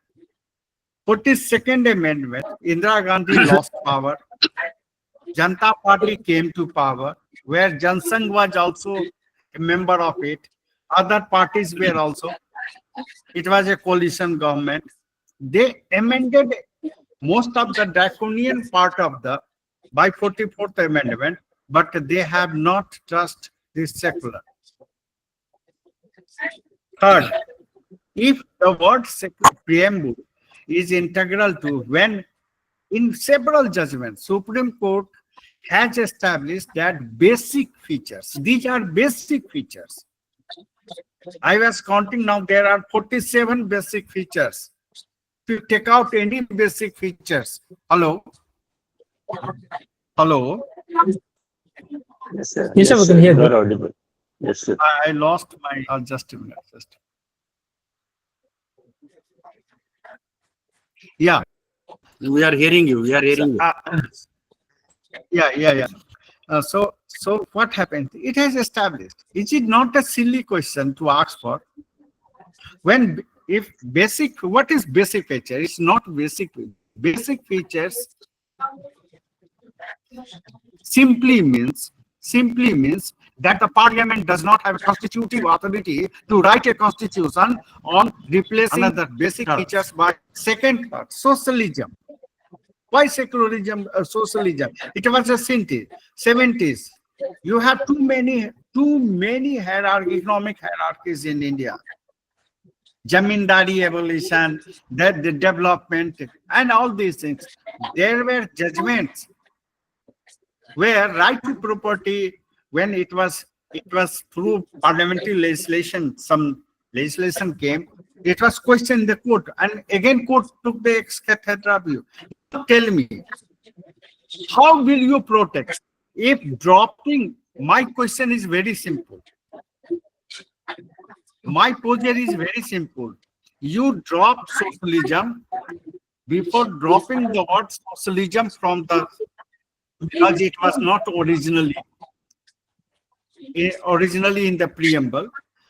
42nd Amendment, Indira Gandhi lost power. Janata Party came to power, where Jansangh was also a member of it. Other parties were also. It was a coalition government. They amended most of the draconian part of the by 44th Amendment, but they have not touched this secular. Third, if the word secular preamble is integral to when in several judgments, Supreme Court has established that basic features, these are basic features. I was counting now, there are 47 basic features. If you take out any basic features, hello? Hello? Yes, sir. Yes, sir, we can hear You you. are audible. Yes, sir. I lost my, just a minute. Yeah. We are hearing you. We are hearing you. Yeah. So what happened? It has established. Is it not a silly question to ask for? When, if basic, what is basic feature? It's not basic. Basic features simply means that the parliament does not have a constitutive authority to write a constitution on replacing another basic features by second part, socialism. Why secularism, socialism? It was the 70s. You have too many economic hierarchies in India. Jamindari abolition, that the development, and all these things. There were judgments where right to property, when it was through parliamentary legislation, some legislation came, it was questioned in the court, and again court took the ex cathedra view. Tell me, how will you protect if dropping? My question is very simple. My posture is very simple. You drop socialism before dropping the word socialism from the, because it was not originally in the preamble.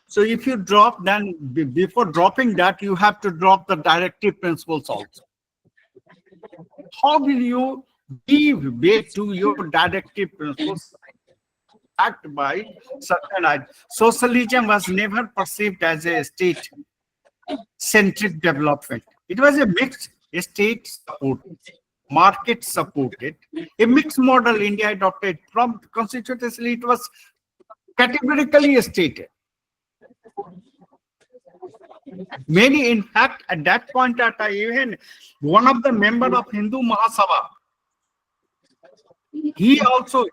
So if you drop, then before dropping that, you have to drop the directive principles also. How will you give way to your directive principles backed by certain ideas? Socialism was never perceived as a state-centric development. It was a mixed state supported, market supported, a mixed model India adopted from constitutionally. It was categorically stated. Many, in fact, at that point at even one of the members of Hindu Mahasabha, he also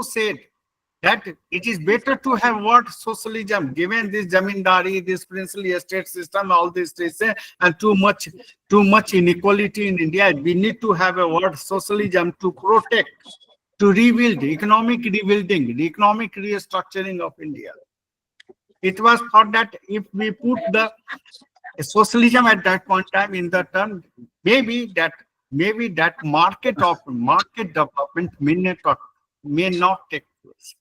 said that it is better to have word socialism, given this zamindari, this princely estate system, all these things, and too much inequality in India. We need to have a word socialism to protect, to rebuild, economic rebuilding, the economic restructuring of India. It was thought that if we put the socialism at that point in time in the term, maybe that market development may not take place.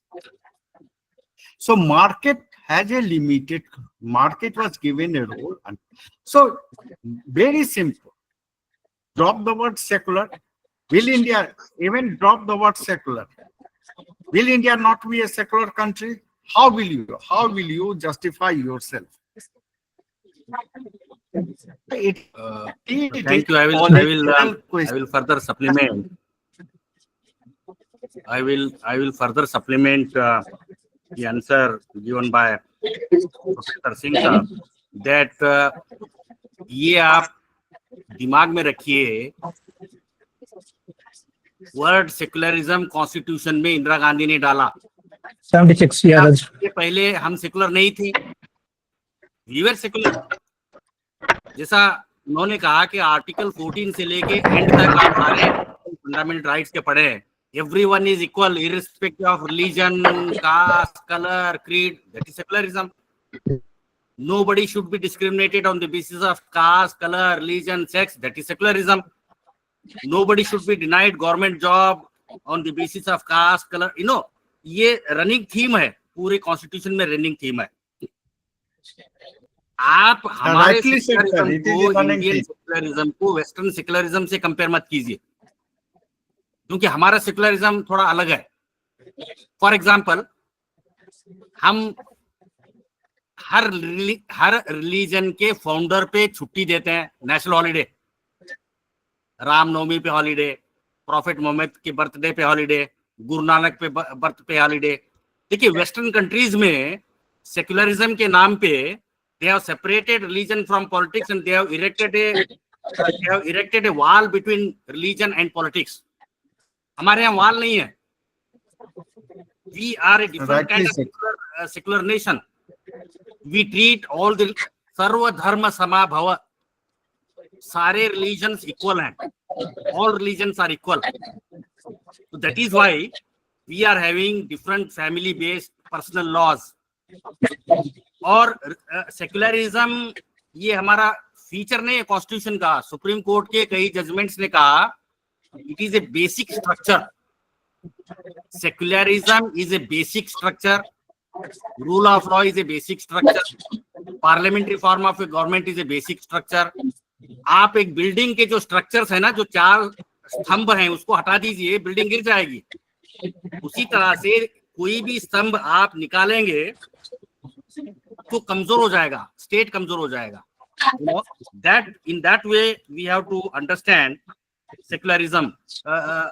So market has a limited, market was given a role. And so very simple. Drop the word secular. Will India even drop the word secular? Will India not be a secular country? How will you justify yourself? Thank you. I will further supplement. I will further supplement the answer given by Professor Singh साहब, that ये आप दिमाग में रखिए word secularism constitution में इंदिरा गांधी ने डाला। 76 yeah, इसके पहले हम सेकुलर नहीं थे, वी वर सेकुलर। जैसा उन्होंने कहा कि आर्टिकल 14 से लेके एंड तक आप सारे फंडामेंटल राइट्स के पढ़े हैं। Everyone is equal irrespective of religion, caste, colour, creed, that is secularism. Nobody should be discriminated on the basis of caste, color, religion, sex, that is secularism. Nobody should be denied government job on the basis of caste, color, you know, ये running theme है, पूरे constitution में running theme है। आप हमारे secularism को, Indian secularism को western secularism से कंपेयर मत कीजिए, क्योंकि हमारा सेक्युलरिज्म थोड़ा अलग है। फॉर एग्जाम्पल, हम हर रिलीजन के फाउंडर पे छुट्टी देते हैं, नेशनल हॉलीडे, रामनवमी पे हॉलीडे, प्रॉफिट मोहम्मद के बर्थडे पे हॉलीडे, गुरु नानक पे बर्थ पे हॉलीडे। देखिए वेस्टर्न कंट्रीज में सेक्युलरिज्म के नाम पे they have separated religion from politics and they have erected a wall between religion and politics. हमारे यहाँ वॉल नहीं है। We are a different kind of secular nation. We treat all the सर्व धर्म समाभव, सारे रिलीजन्स इक्वल हैं, all religions are equal. So that is why we are having different family based personal laws. और secularism ये हमारा feature नहीं है कॉन्स्टिट्यूशन का। सुप्रीम कोर्ट के कई जजमेंट्स ने कहा it is A basic structure. Secularism is a basic structure, rule of law is a basic structure, parliamentary form of a government is a basic structure. आप एक building के जो structures है ना, जो 4 स्तंभ हैं, उसको हटा दीजिए, बिल्डिंग गिर जाएगी। उसी तरह से कोई भी स्तंभ आप निकालेंगे तो कमजोर हो जाएगा, स्टेट कमजोर हो जाएगा। That in that way we have to understand secularism.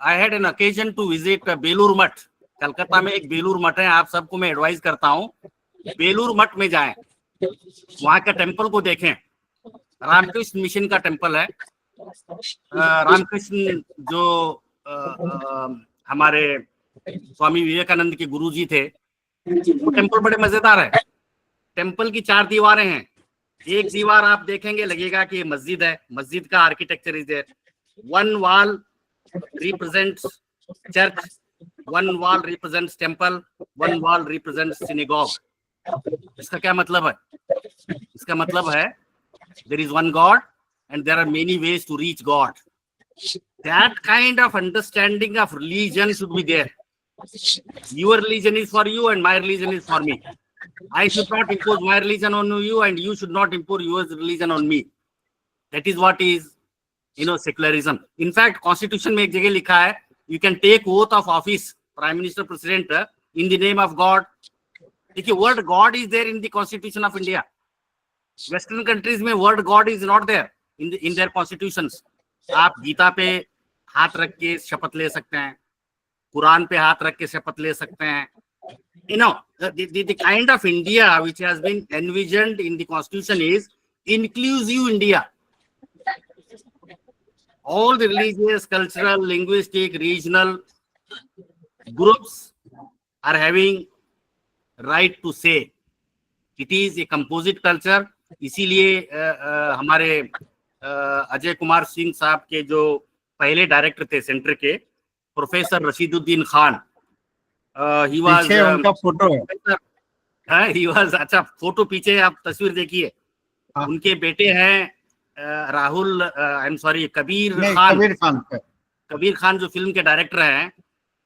I had an occasion to visit Belur Math. Calcutta में एक बेलूर मठ है, आप सबको मैं एडवाइस करता हूँ बेलूर मठ में जाएं, वहां का टेम्पल को देखें। रामकृष्ण मिशन का टेम्पल है। रामकृष्ण जो हमारे स्वामी विवेकानंद के गुरुजी थे, वो टेम्पल बड़े मजेदार है। टेम्पल की 4 दीवारें हैं। एक दीवार आप देखेंगे लगेगा कि ये मस्जिद है, मस्जिद का architecture is there. One wall represents church, one wall represents temple, one wall represents synagogue. इसका क्या मतलब है? इसका मतलब है there is one God and there are many ways to reach God. That kind of understanding of religion should be there. Your religion is for you and my religion is for me. I should not impose my religion on you and you should not impose your religion on me. That is what is, you know, secularism. In fact, Constitution में एक जगह लिखा है, you can take oath of office, Prime Minister, President, in the name of God. देखिए word God is there in the Constitution of India. Western countries में word God is not there in their constitutions. आप गीता पे हाथ रख के शपथ ले सकते हैं, कुरान पे हाथ रख के शपथ ले सकते हैं. You know, the kind of India which has been envisioned in the Constitution is inclusive India. All the religious, cultural, linguistic, regional groups are having right to say. It is a composite culture. इसीलिए हमारे अजय कुमार सिंह साहब के जो पहले director थे centre के, professor Rashiduddin Khan, he was उनका photo है, he was, अच्छा फोटो पीछे आप तस्वीर देखिए, उनके बेटे हैं Rahul, I am sorry, Kabir Khan जो फिल्म के डायरेक्टर हैं,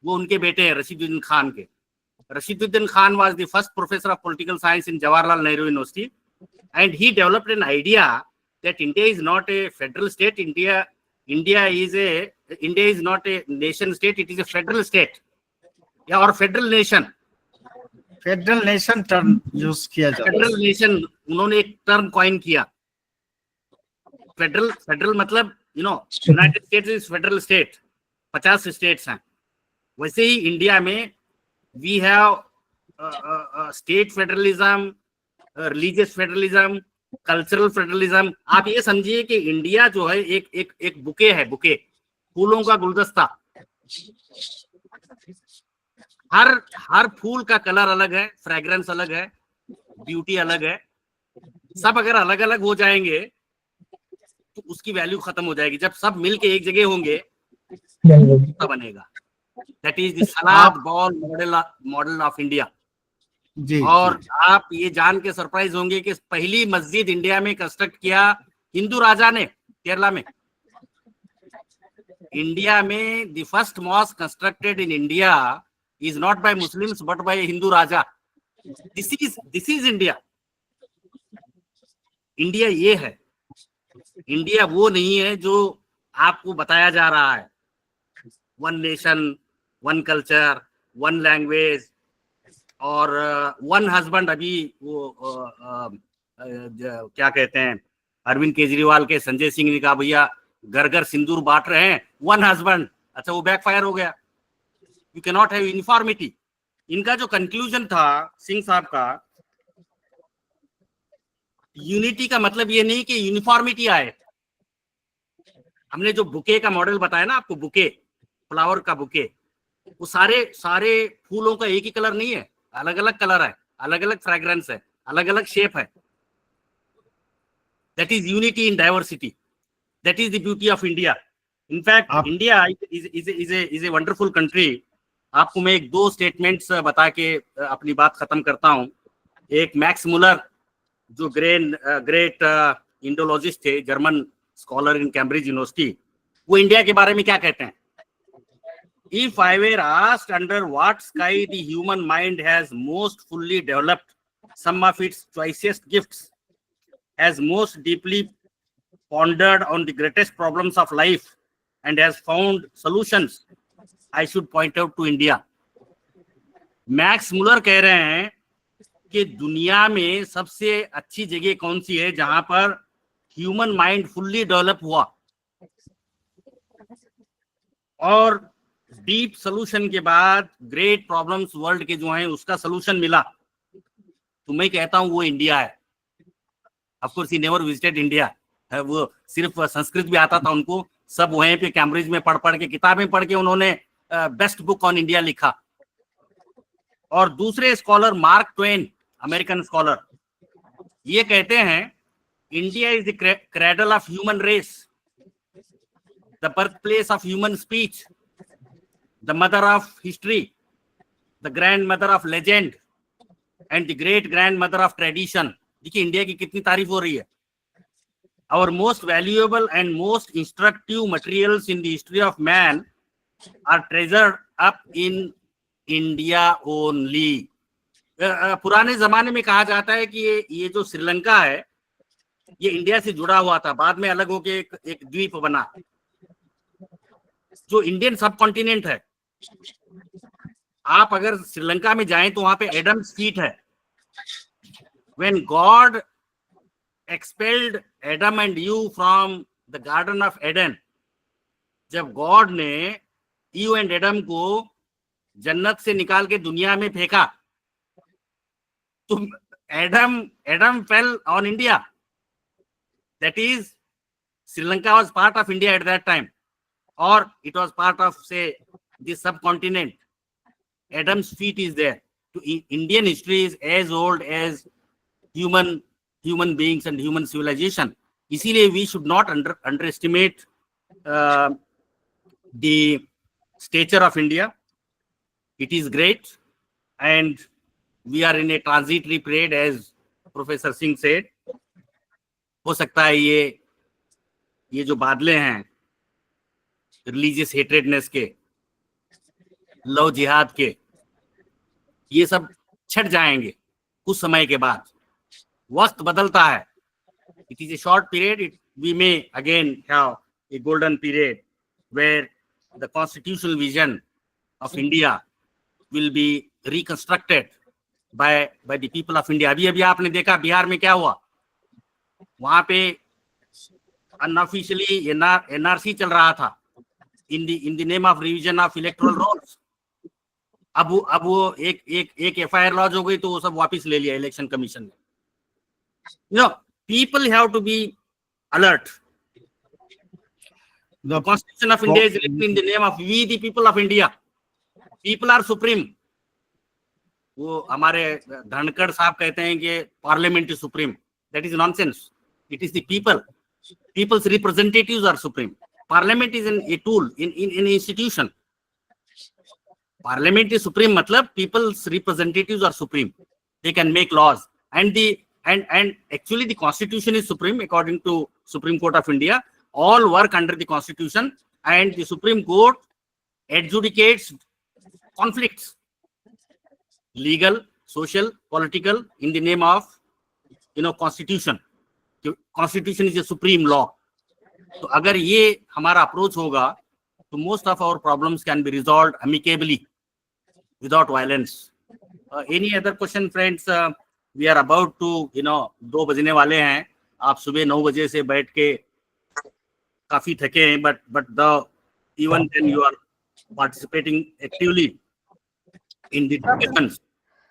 वो उनके बेटे हैं रशीदुद्दीन खान के. Rashidudin Khan was the first professor of political science in Jawaharlal Nehru University, and he developed an idea that India is not a federal state. India is not a nation state. It is a federal state, या और federal nation term use किया जाता है. Federal nation उन्होंने एक term coin किया. Federal मतलब United states is federal state, 50 states हैं. वैसे ही इंडिया में we have state federalism, religious federalism, cultural federalism. आप ये समझिए कि इंडिया जो है एक बुके है, बुके फूलों का गुलदस्ता. हर हर फूल का कलर अलग है, फ्रेग्रेंस अलग है, ब्यूटी अलग है। सब अगर अलग अलग हो जाएंगे तो उसकी वैल्यू खत्म हो जाएगी। जब सब मिलके एक जगह होंगे तब बनेगा। That is the salad bowl model of India. जी और जी आप ये जान के सरप्राइज होंगे कि पहली मस्जिद इंडिया में कंस्ट्रक्ट किया हिंदू राजा ने, केरला में। इंडिया में the first mosque constructed in India is not by Muslims but by Hindu raja. This is India. India ये है। इंडिया वो नहीं है जो आपको बताया जा रहा है, one nation, one culture, one language और वन हस्बैंड। अभी वो क्या कहते हैं, अरविंद केजरीवाल के संजय सिंह ने कहा भैया घर घर सिंदूर बांट रहे हैं, वन हस्बैंड। अच्छा, वो बैकफायर हो गया। You can not have uniformity. इनका जो कंक्लूजन था सिंह साहब का, यूनिटी का मतलब ये नहीं कि यूनिफॉर्मिटी आए। हमने जो बुके का मॉडल बताया ना आपको, बुके, फ्लावर का बुके, वो सारे फूलों का एक ही कलर नहीं है, अलग अलग कलर है, अलग अलग फ्रेग्रेंस है, अलग अलग शेप है। That is unity in diversity. That is the beauty of India. In fact India is a wonderful country. आपको मैं एक दो स्टेटमेंट्स बता के अपनी बात खत्म करता हूं। एक मैक्स मुलर, जो ग्रेट इंडोलॉजिस्ट थे, German scholar in Cambridge university, वो इंडिया के बारे में क्या कहते हैं? If I were asked under what sky the human mind has most fully developed some of its choicest gifts, has most deeply pondered on the greatest problems of life and has found solutions, I should point out to India. Max Muller कह रहे हैं कि दुनिया में सबसे अच्छी जगह कौन सी है जहां पर ह्यूमन माइंड फुल्ली डेवलप हुआ और डीप सोल्यूशन के बाद ग्रेट प्रॉब्लम्स वर्ल्ड के जो हैं उसका सोल्यूशन मिला। तो मैं कहता हूं वो इंडिया है। Of course he never visited India. वो सिर्फ संस्कृत भी आता था उनको, सब वहीं पे कैम्ब्रिज में पढ़ के किताबें पढ़ के उन्होंने बेस्ट बुक ऑन इंडिया लिखा। और दूसरे scholar Mark Twain, American scholar, ये कहते हैं India is the cradle of human race, the birth place of human speech, the mother of history, the grandmother of legend and the great grandmother of tradition। देखिए India की कितनी तारीफ हो रही है। Our most valuable and most instructive materials in the history of man are treasured up in India only। पुराने जमाने में कहा जाता है कि ये जो श्रीलंका है ये इंडिया से जुड़ा हुआ था, बाद में अलग होके एक द्वीप बना। जो इंडियन सब कॉन्टिनेंट है, आप अगर श्रीलंका में जाएं तो वहां पे एडम्स फीट है। When God expelled Adam and Eve from the Garden of Eden, जब गॉड ने ईव एंड एडम को जन्नत से निकाल के दुनिया में फेंका तो Adam fell on India। That is, Sri Lanka was part of India at that time, or it was part of, say, this subcontinent. Adam's feet is there. Indian history is as old as human beings and human civilization. इसीलिए we should not underestimate the stature of India. It is great, and we are in a transitory period, as Professor Singh said. हो सकता है ये जो बादले हैं religious हेट्रेडनेस के, love जिहाद के, ये सब छट जाएंगे कुछ समय के बाद। वक्त बदलता है। It is a short period. We may again have a golden period where the constitutional vision of India will be reconstructed by the people of India. अभी आपने देखा बिहार में क्या हुआ, वहां पे अनऑफिशियली एनआरसी चल रहा था in the name of revision of electoral rolls। अब वो एक एफआईआर लॉन्च हो गई तो वो सब वापस ले लिया इलेक्शन कमीशन ने। people have to be alert। The Constitution of India is written in the name of we, the people of India. People are supreme. वो हमारे धनखड़ साहब कहते हैं कि parliament is supreme. That is nonsense. It is the people. People's representatives are supreme. Parliament is a tool in an institution. Parliament is supreme. मतलब people's representatives are supreme. They can make laws, and actually the Constitution is supreme according to Supreme Court of India. All work under the Constitution, and the Supreme Court adjudicates conflicts, legal, social, political, in the name of Constitution. Constitution is a supreme law. तो अगर ये हमारा approach होगा तो most of our problems can be resolved amicably without violence. Any other question, friends? We are about to 2 बजने वाले हैं. आप सुबह 9 बजे से बैठ के काफी थके हैं, but even then you are participating actively in the discussions.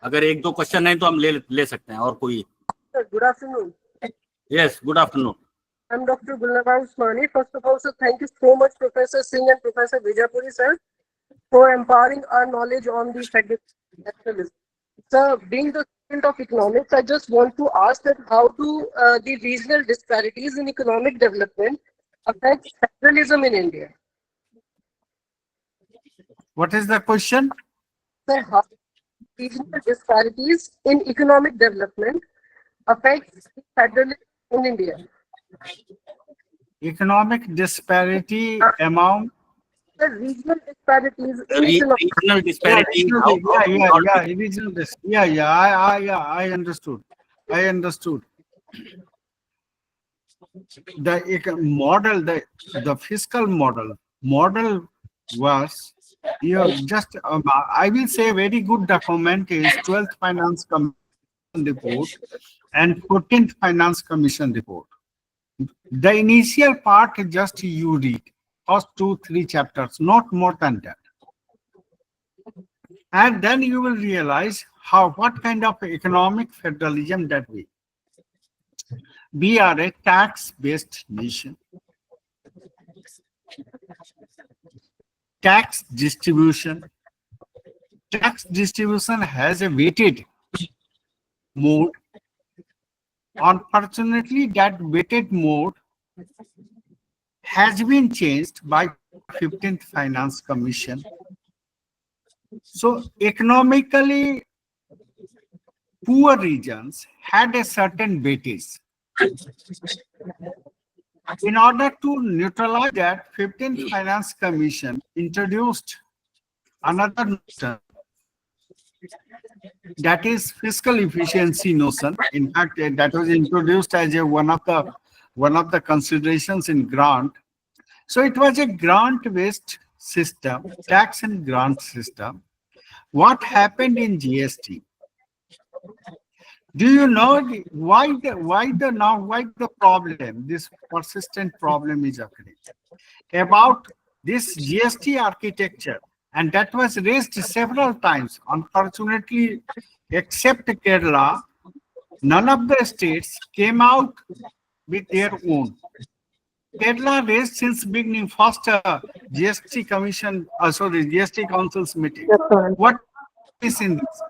अगर 1-2 क्वेश्चन है तो हम ले सकते हैं. और कोई? Good afternoon. Yes, good afternoon. I'm Dr. Gulnawaz Usmani. First of all, sir, thank you so much, Professor Singh and Professor Vijaypuri, sir, for empowering our knowledge on the federalism. Sir, being the student of economics, I just want to ask that how do the regional disparities in economic development affect federalism in India? What is the question? Sir, how regional disparities in economic development affect federalism in India? Economic disparity among The regional disparities in Regional disparity. I understood. The model, the fiscal model was just I will say very good document is 12th Finance Commission report and 14th Finance Commission report. The initial part just you read, first 2-3 chapters, not more than that. And then you will realize what kind of economic federalism that we are a tax-based nation. Tax distribution has a weighted mode. Unfortunately, that weighted mode has been changed by 15th Finance Commission. So economically poor regions had a certain weightage. In order to neutralize that, 15th Finance Commission introduced another notion, that is fiscal efficiency notion. In fact, that was introduced as one of the considerations in grant. So it was a grant-based system, tax and grant system. What happened in GST? Do you know why the problem, this persistent problem is occurring? About this GST architecture, and that was raised several times. Unfortunately, except Kerala, none of the states came out with their own. Kerala raised since beginning first GST Commission, GST Council's meeting. What is in this?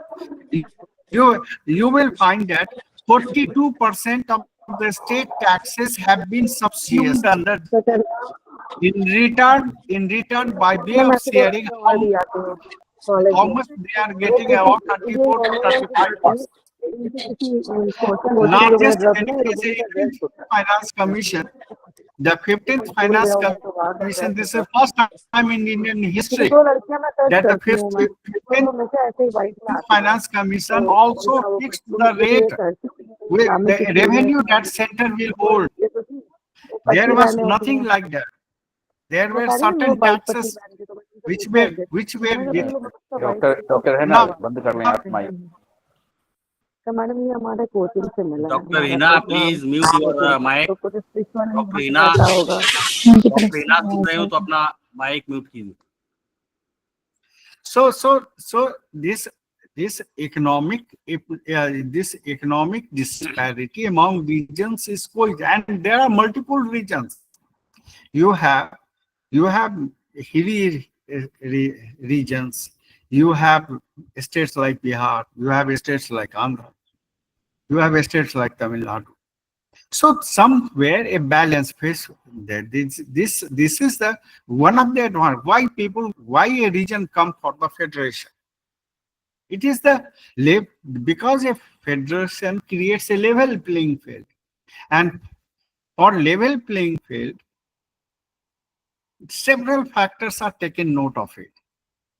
You will find that 42% of the state taxes have been subsumed under. In return, by way of sharing, how much they are getting, about 34 to 35%. Largest beneficiary is the Finance Commission. The 15th Finance Commission, this is the first time in Indian history that the 15th Finance Commission also fixed the rate with the revenue that center will hold. There was nothing like that. There were certain taxes which were doctor है ना, बंद कर लें आप mic. Dr. Hina, please mute your mic. Dr. Hina सुन रहे हो तो अपना माइक म्यूट कीजिए. So this economic disparity among regions is going, and there are multiple regions. You have You have hilly regions. You have states like Bihar. You have states like Andhra. You have states like Tamil Nadu. So somewhere a balance face there. This is the one of the advantage. Why a region come for the federation? It is because a federation creates a level playing field, and for level playing field, several factors are taken note of it.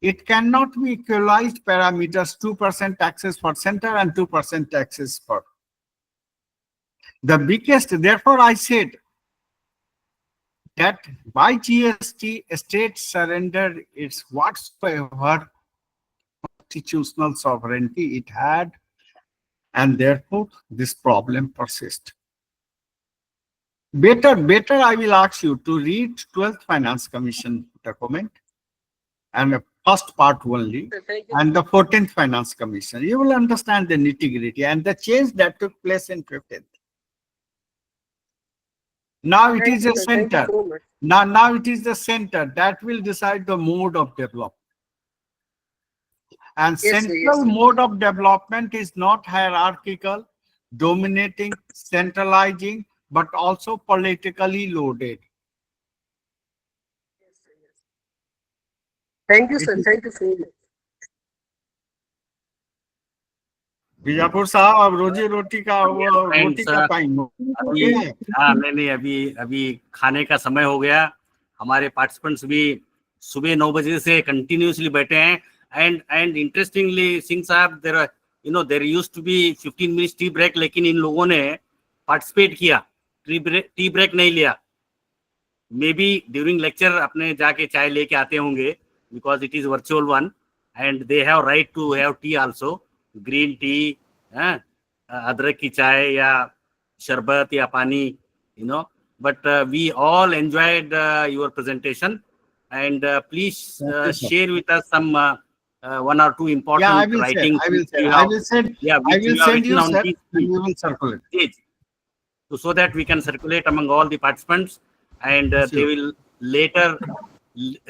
It cannot be equalized parameters, 2% taxes for center and 2% taxes for the biggest. Therefore, I said that by GST, state surrendered its whatsoever constitutional sovereignty it had, and therefore this problem persists. Better, I will ask you to read 12th Finance Commission document and the first part only, and the 14th Finance Commission. You will understand the nitty-gritty and the change that took place in 15th. Now it is a center. Now it is the center that will decide the mode of development. And central mode of development is not hierarchical, dominating, centralizing, but also politically loaded. Thank you, sir. Thank you so much. Bijapur साहब अब रोजी रोटी का time अभी नहीं अभी खाने का समय हो गया. हमारे पार्टिसिपेंट्स भी सुबह 9 बजे से कंटिन्यूसली बैठे हैं. एंड इंटरेस्टिंगली सिंह साहब, there used to be 15 minutes tea break, लेकिन इन लोगों ने पार्टिसिपेट किया, टी ब्रेक नहीं लिया. मे बी ड्यूरिंग लेक्चर अपने जाके चाय लेके आते होंगे, because it is virtual one and they have right to have tea also, green tea, अदरक की चाय या शरबत या पानी, but we all enjoyed your presentation, and please share with us some one or two important writings. I will send you, sir, and we will circulate. So that we can circulate among all the participants, and they will later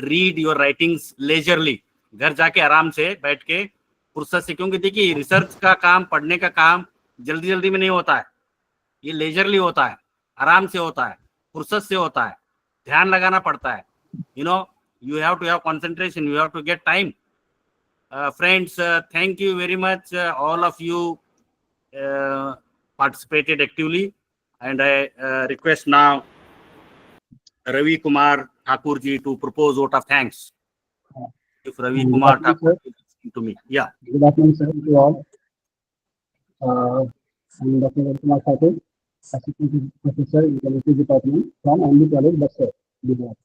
read your writings leisurely. घर जाके आराम से बैठ के फुर्सत से, क्योंकि देखिए रिसर्च का काम, पढ़ने का काम जल्दी में नहीं होता है. ये लेजरली होता है, आराम से होता है, फुर्सत से होता है, ध्यान लगाना पड़ता है. You have to have concentration, you have to get time. Friends, thank you very much. All of you participated actively, and I request now Ravi Kumar Thakur ji to propose vote of thanks. If Ravi Kumar Thakur is listening to me. Yeah. Good afternoon, sir, to all. I'm Dr. Ravi Kumar Thakur, Assistant Professor in Chemistry Department from MD College, Buxar, Gujarat.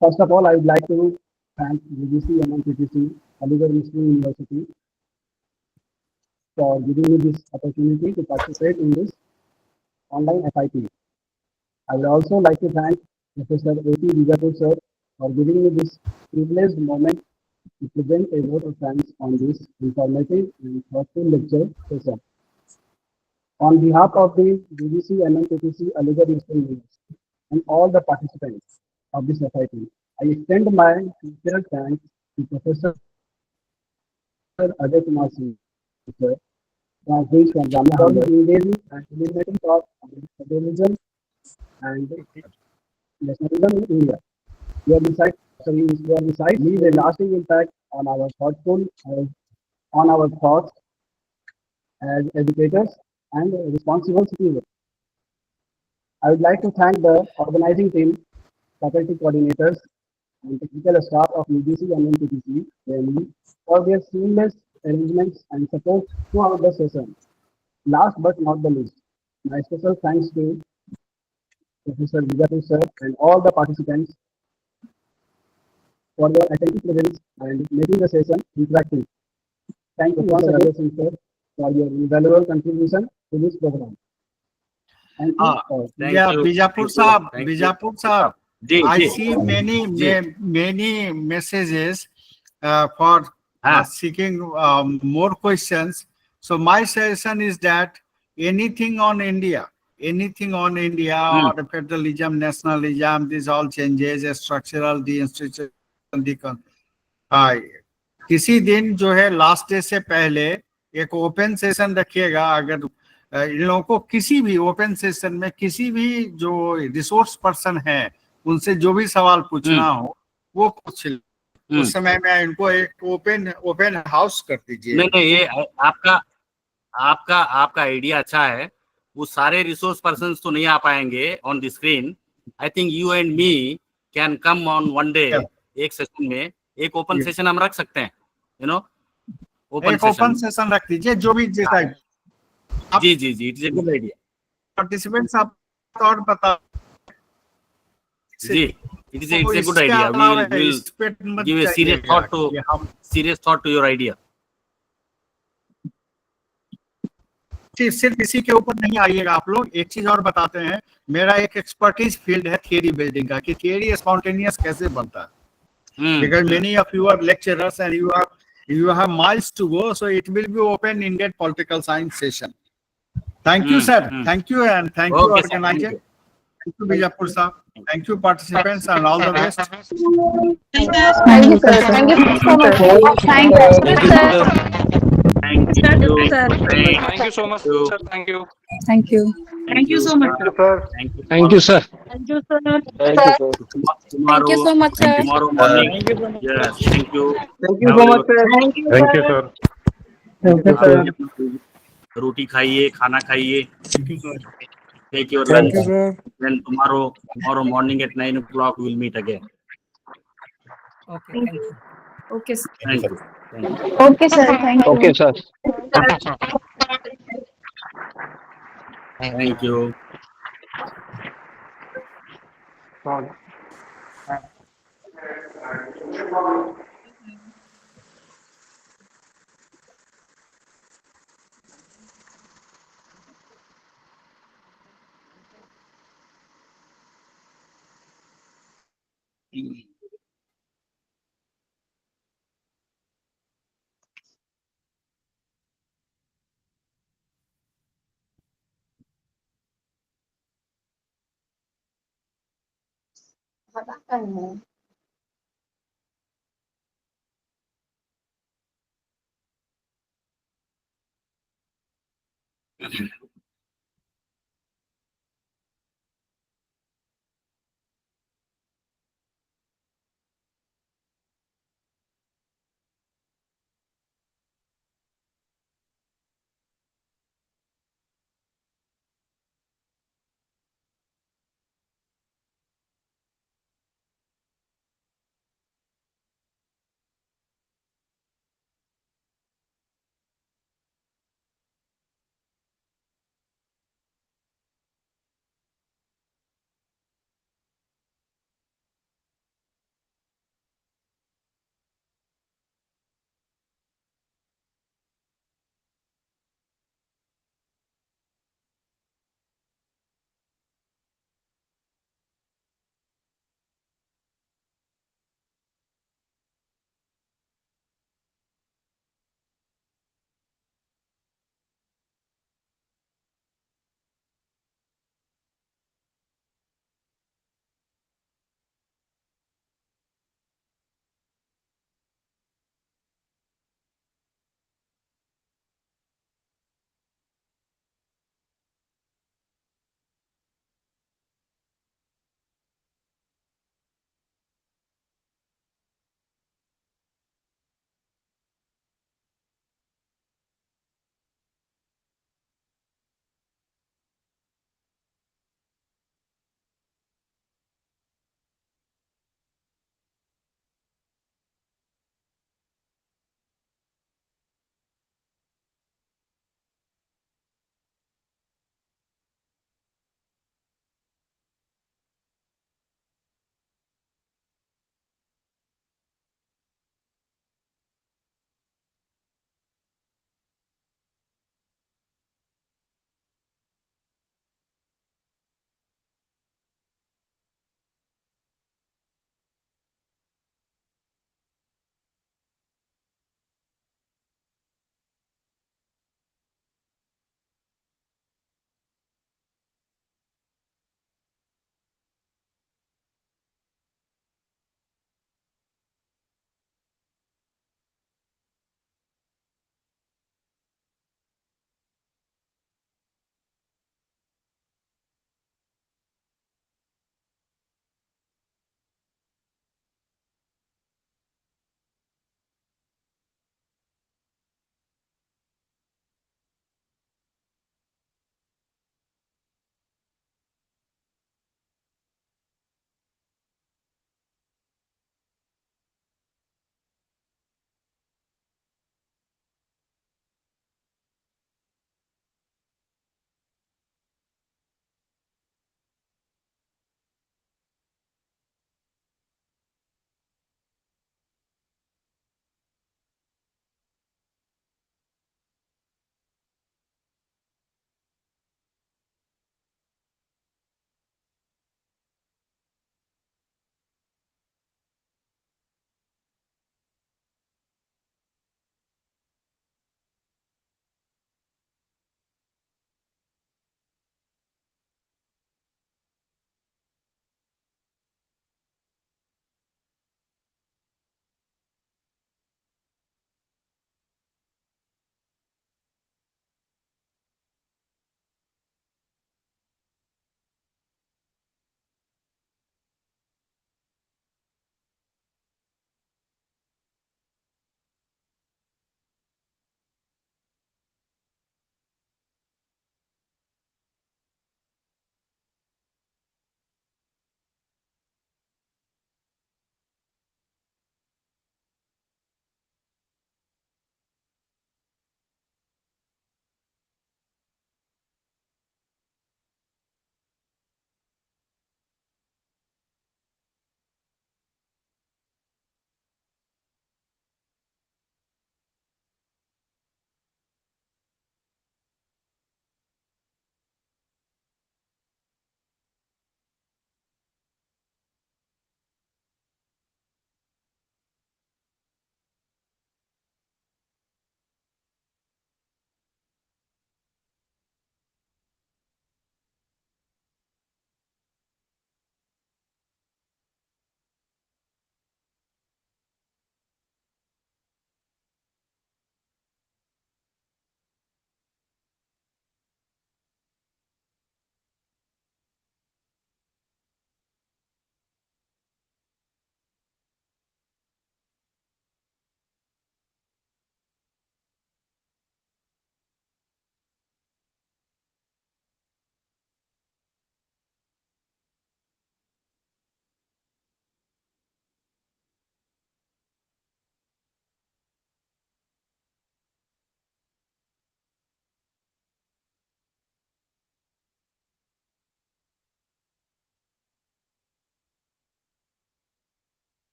First of all, I would like to thank UGC and NPTC, Aligarh Muslim University, for giving me this opportunity to participate in this online FIP. I would also like to thank Professor A.P. Bijapur sir for giving me this privileged moment to present a vote of thanks on this informative and thoughtful lecture session. On behalf of the UGC and NPTC Aligarh Muslim University and all the participants of this FIP, I extend my sincere thanks to Professor Ajay Kumar Singh, sir, from Jamia Hamdard, engaging and illuminating talk on federalism and nationalism in India. Your insight leave a lasting impact on our thoughts as educators and responsible citizens. I would like to thank the organizing team, faculty coordinators, and technical staff of UGC and NPTC for their seamless arrangements and support throughout the session. Last but not the least, my special thanks to Professor Bijapur sir and all the participants for their attentive presence and making the session interactive. Thank you once again, sir, for your invaluable contribution to this program. Thank you. Bijapur Sahab, I see many messages for seeking more questions. So my suggestion is that anything on India, anything on India or the federalism, nationalism, these all changes, structural, the institution, the किसी दिन जो है last day से पहले एक open session रखिएगा। अगर इन लोगों को किसी भी ओपन सेशन में किसी भी जो रिसोर्स पर्सन है उनसे जो भी सवाल पूछना हो वो पूछ ले। उस समय में इनको एक ओपन हाउस कर दीजिए। नहीं, ये आपका आपका आपका आइडिया अच्छा है। वो सारे रिसोर्स पर्सन तो नहीं आ पाएंगे on the screen. I think you and me can come on one day, एक सेशन में एक ओपन सेशन हम रख सकते हैं, यू नो, ओपन सेशन रख दीजिए जो भी जैसा। जी, it is a good idea. Participants आप और बता जी, it's a good idea. We will give a serious thought to your idea. सिर्फ इसी के ऊपर नहीं आइएगा आप लोग। एक चीज और बताते हैं, मेरा एक एक्सपर्टीज फील्ड है थियरी बिल्डिंग का, कि थियरी स्पॉन्टेनियस कैसे बनता है। Because many of you are lecturers and you have miles to go, so it will be open in that political science session. Thank you, sir. Thank you, and thank you, organizer. Thank you, Bijapur sir. Thank you, participants, and all the best. Thank you, sir. Thank you so much. Thank you, sir. Thank you, sir. Thank you so much, sir. Thank you. Thank you. Thank you so much, sir. Thank you, sir. Thank you, sir. Tomorrow, Thank you so much, sir. tomorrow morning. Yes, thank you. Thank you so much, sir. Thank you, sir. Thank you, sir. रोटी खाइए, खाना खाइए। Take your lunch. Then tomorrow morning at 9 o'clock we'll meet again. Okay, thank you. Okay, sir. Thank you. Thank you. Okay, sir. Thank you. Okay, sir. Thank you.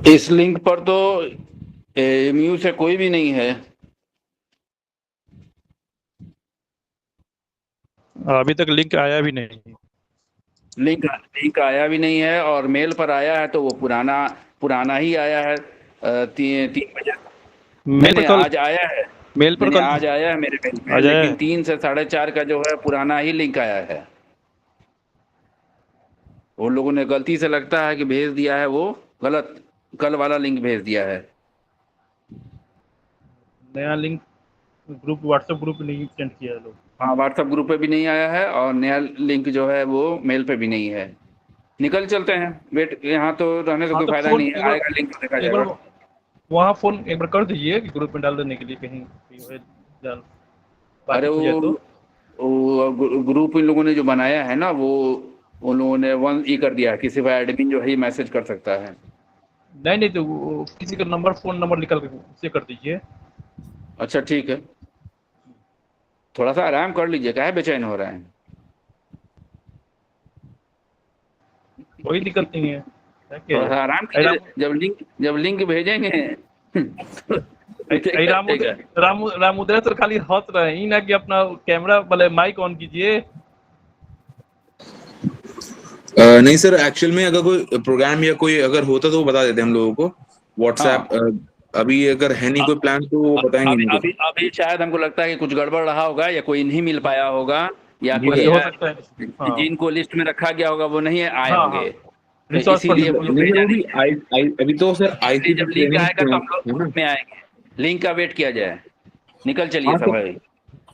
इस link पर तो AMU से कोई भी नहीं है। अभी तक लिंक आया भी नहीं। लिंक आया भी नहीं है, और मेल पर आया है तो वो पुराना ही आया है। 3 बजे मेल पर नहीं, कल आज आया है। मेल पर नहीं, कल आज आया है मेरे मेल पे, आ जाए। लेकिन 3 से 4:30 का जो है पुराना ही लिंक आया है। वो लोगों ने गलती से लगता है कि भेज दिया है, वो गलत कल वाला लिंक भेज दिया है। नया लिंक ग्रुप व्हाट्सएप ग्रुप में नहीं सेंड किया है लोग। हाँ, व्हाट्सएप ग्रुप पे भी नहीं आया है, और नया लिंक जो है वो मेल पे भी नहीं है। निकल चलते हैं, वेट यहाँ तो रहने का हाँ कोई तो फायदा फोन नहीं है, आएगा लिंक तो देखा एक बार जाएगा। वहाँ फोन एक बार कर दीजिए कि ग्रुप में डाल देने के लिए, कहीं जान अरे बातचीत हो जाए तो। वो ग्रुप इन लोगों ने जो बनाया है ना, वो उन लोगों ने वन ई कर दिया है कि सिर्फ एडमिन जो है ये मैसेज कर सकता है। नहीं तो किसी का नंबर फोन नंबर निकल के उससे कर दीजिए। अच्छा ठीक है, थोड़ा सा आराम कर लीजिए, काहे बेचैन हो रहे हैं। कोई दिक्कत नहीं है। थोड़ा सा आराम कीजिए, जब लिंक भेजेंगे ठीक है। रामुद्रा सर खाली हंस रहे हैं, ना कि अपना कैमरा वाले माइक ऑन कीजिए। नहीं सर, एक्चुअल में अगर कोई प्रोग्राम या कोई अगर होता तो वो बता देते हम लोगों को व्हाट्सएप। अभी अगर है नहीं कोई प्लान तो वो बताएंगे अभी हमको। अभी अभी शायद हमको लगता है कि कुछ गड़बड़ रहा होगा, या कोई नहीं मिल पाया होगा, या जी कोई सर। हो सकता है। हाँ जिनको लिस्ट में रखा गया होगा वो नहीं आए हाँ होंगे, तो रिसोर्स इसीलिए पर्सन वो लोग नहीं सर, भेजा वो भी नहीं है। अभी तो सर इसलिए आईसीटी जब लिंक ट्रेनिंग आएगा तो हम लोग है ग्रुप ना। में आएंगे, लिंक का वेट किया जाए। निकल चलिए हाँ सब सर। भाई,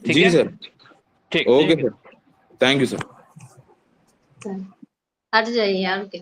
ठीक जी है। सर। ठीक। Okay sir, thank you sir. हट जाइए यार के।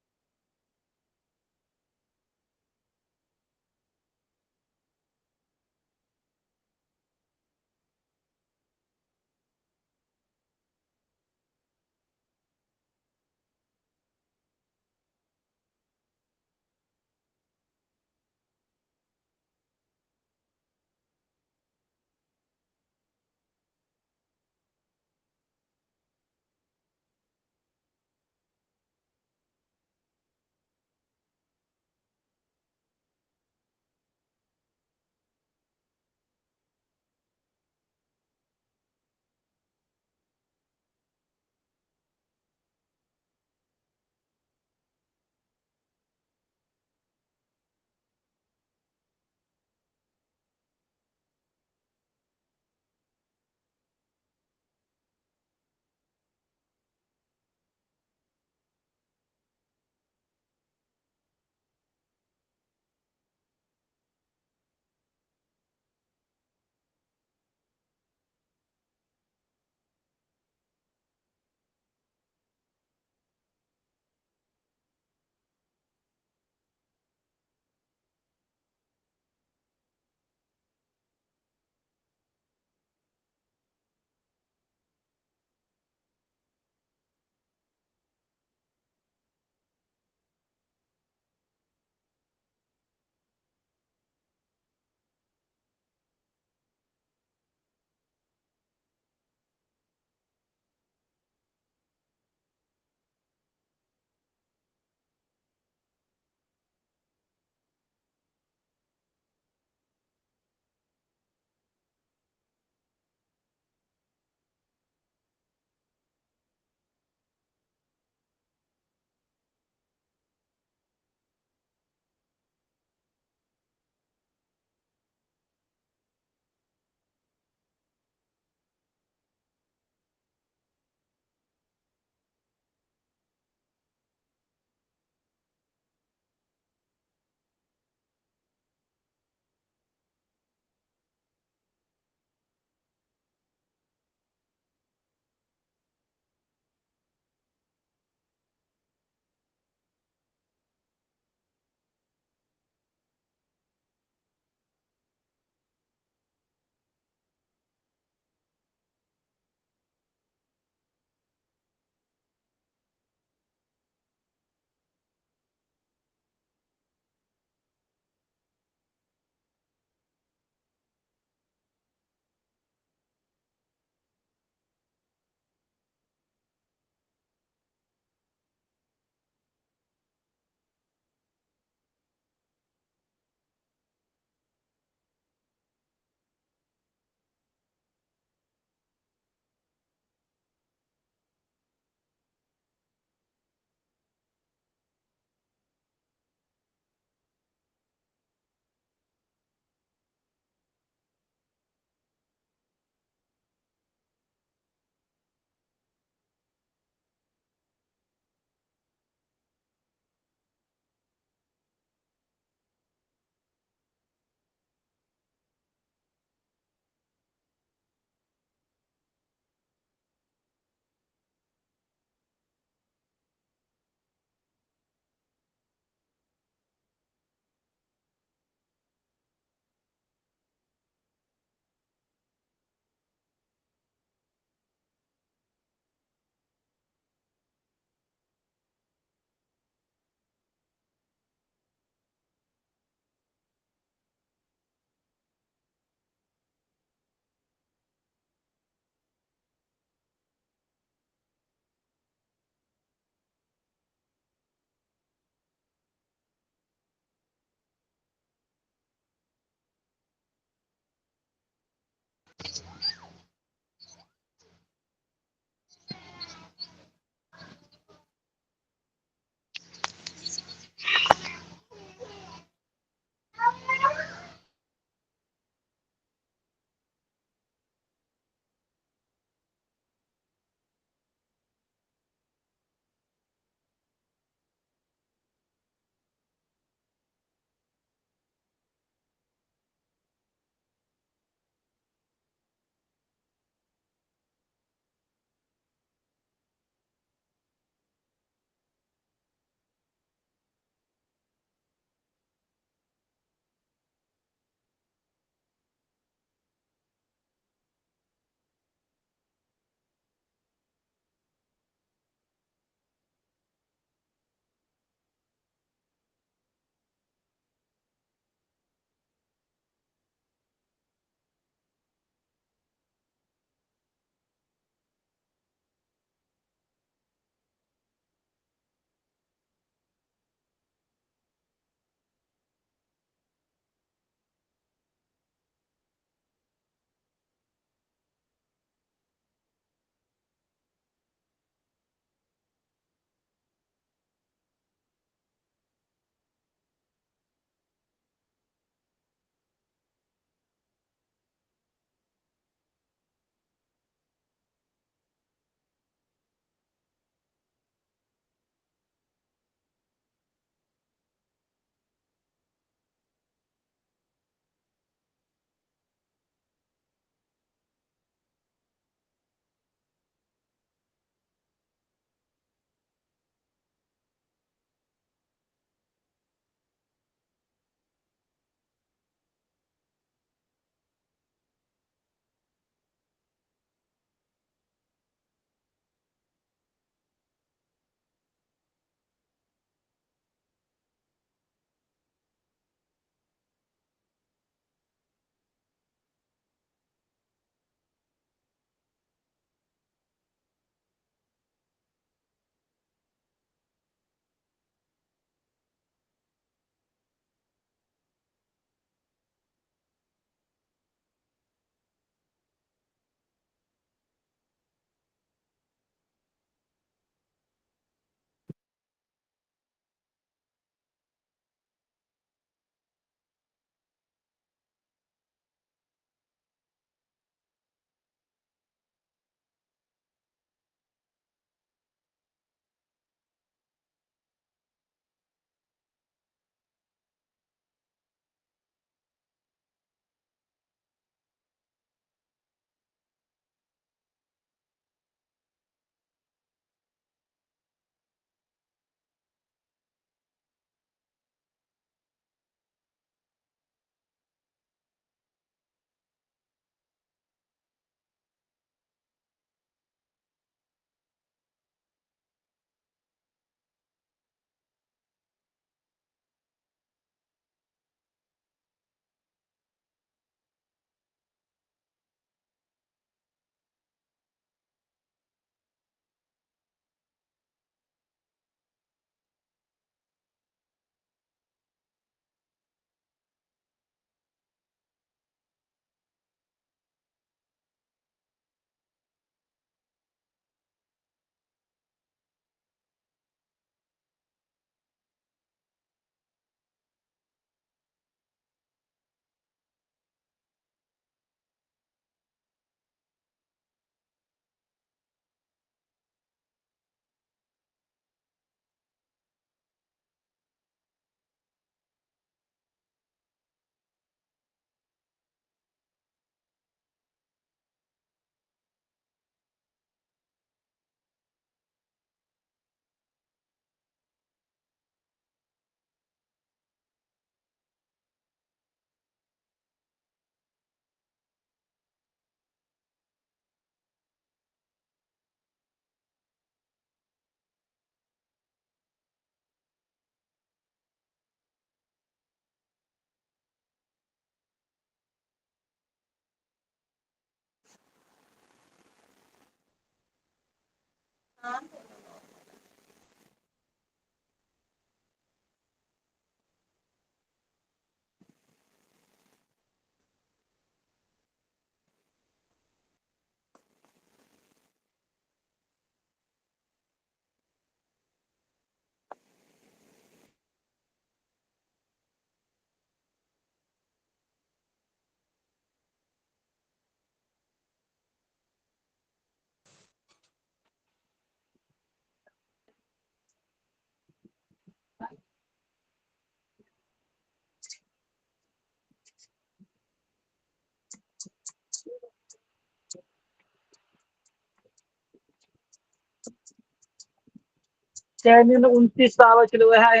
चैनिन 29 आवे छलै वएह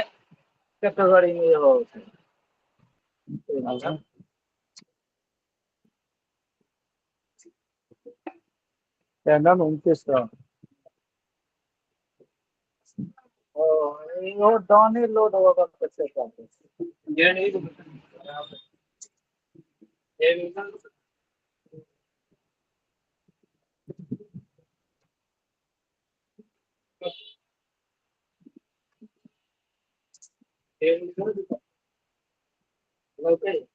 कैटेगरी में हो चैनल 29 वो डाउन लोड होगा कैसे करते ये नहीं Okay.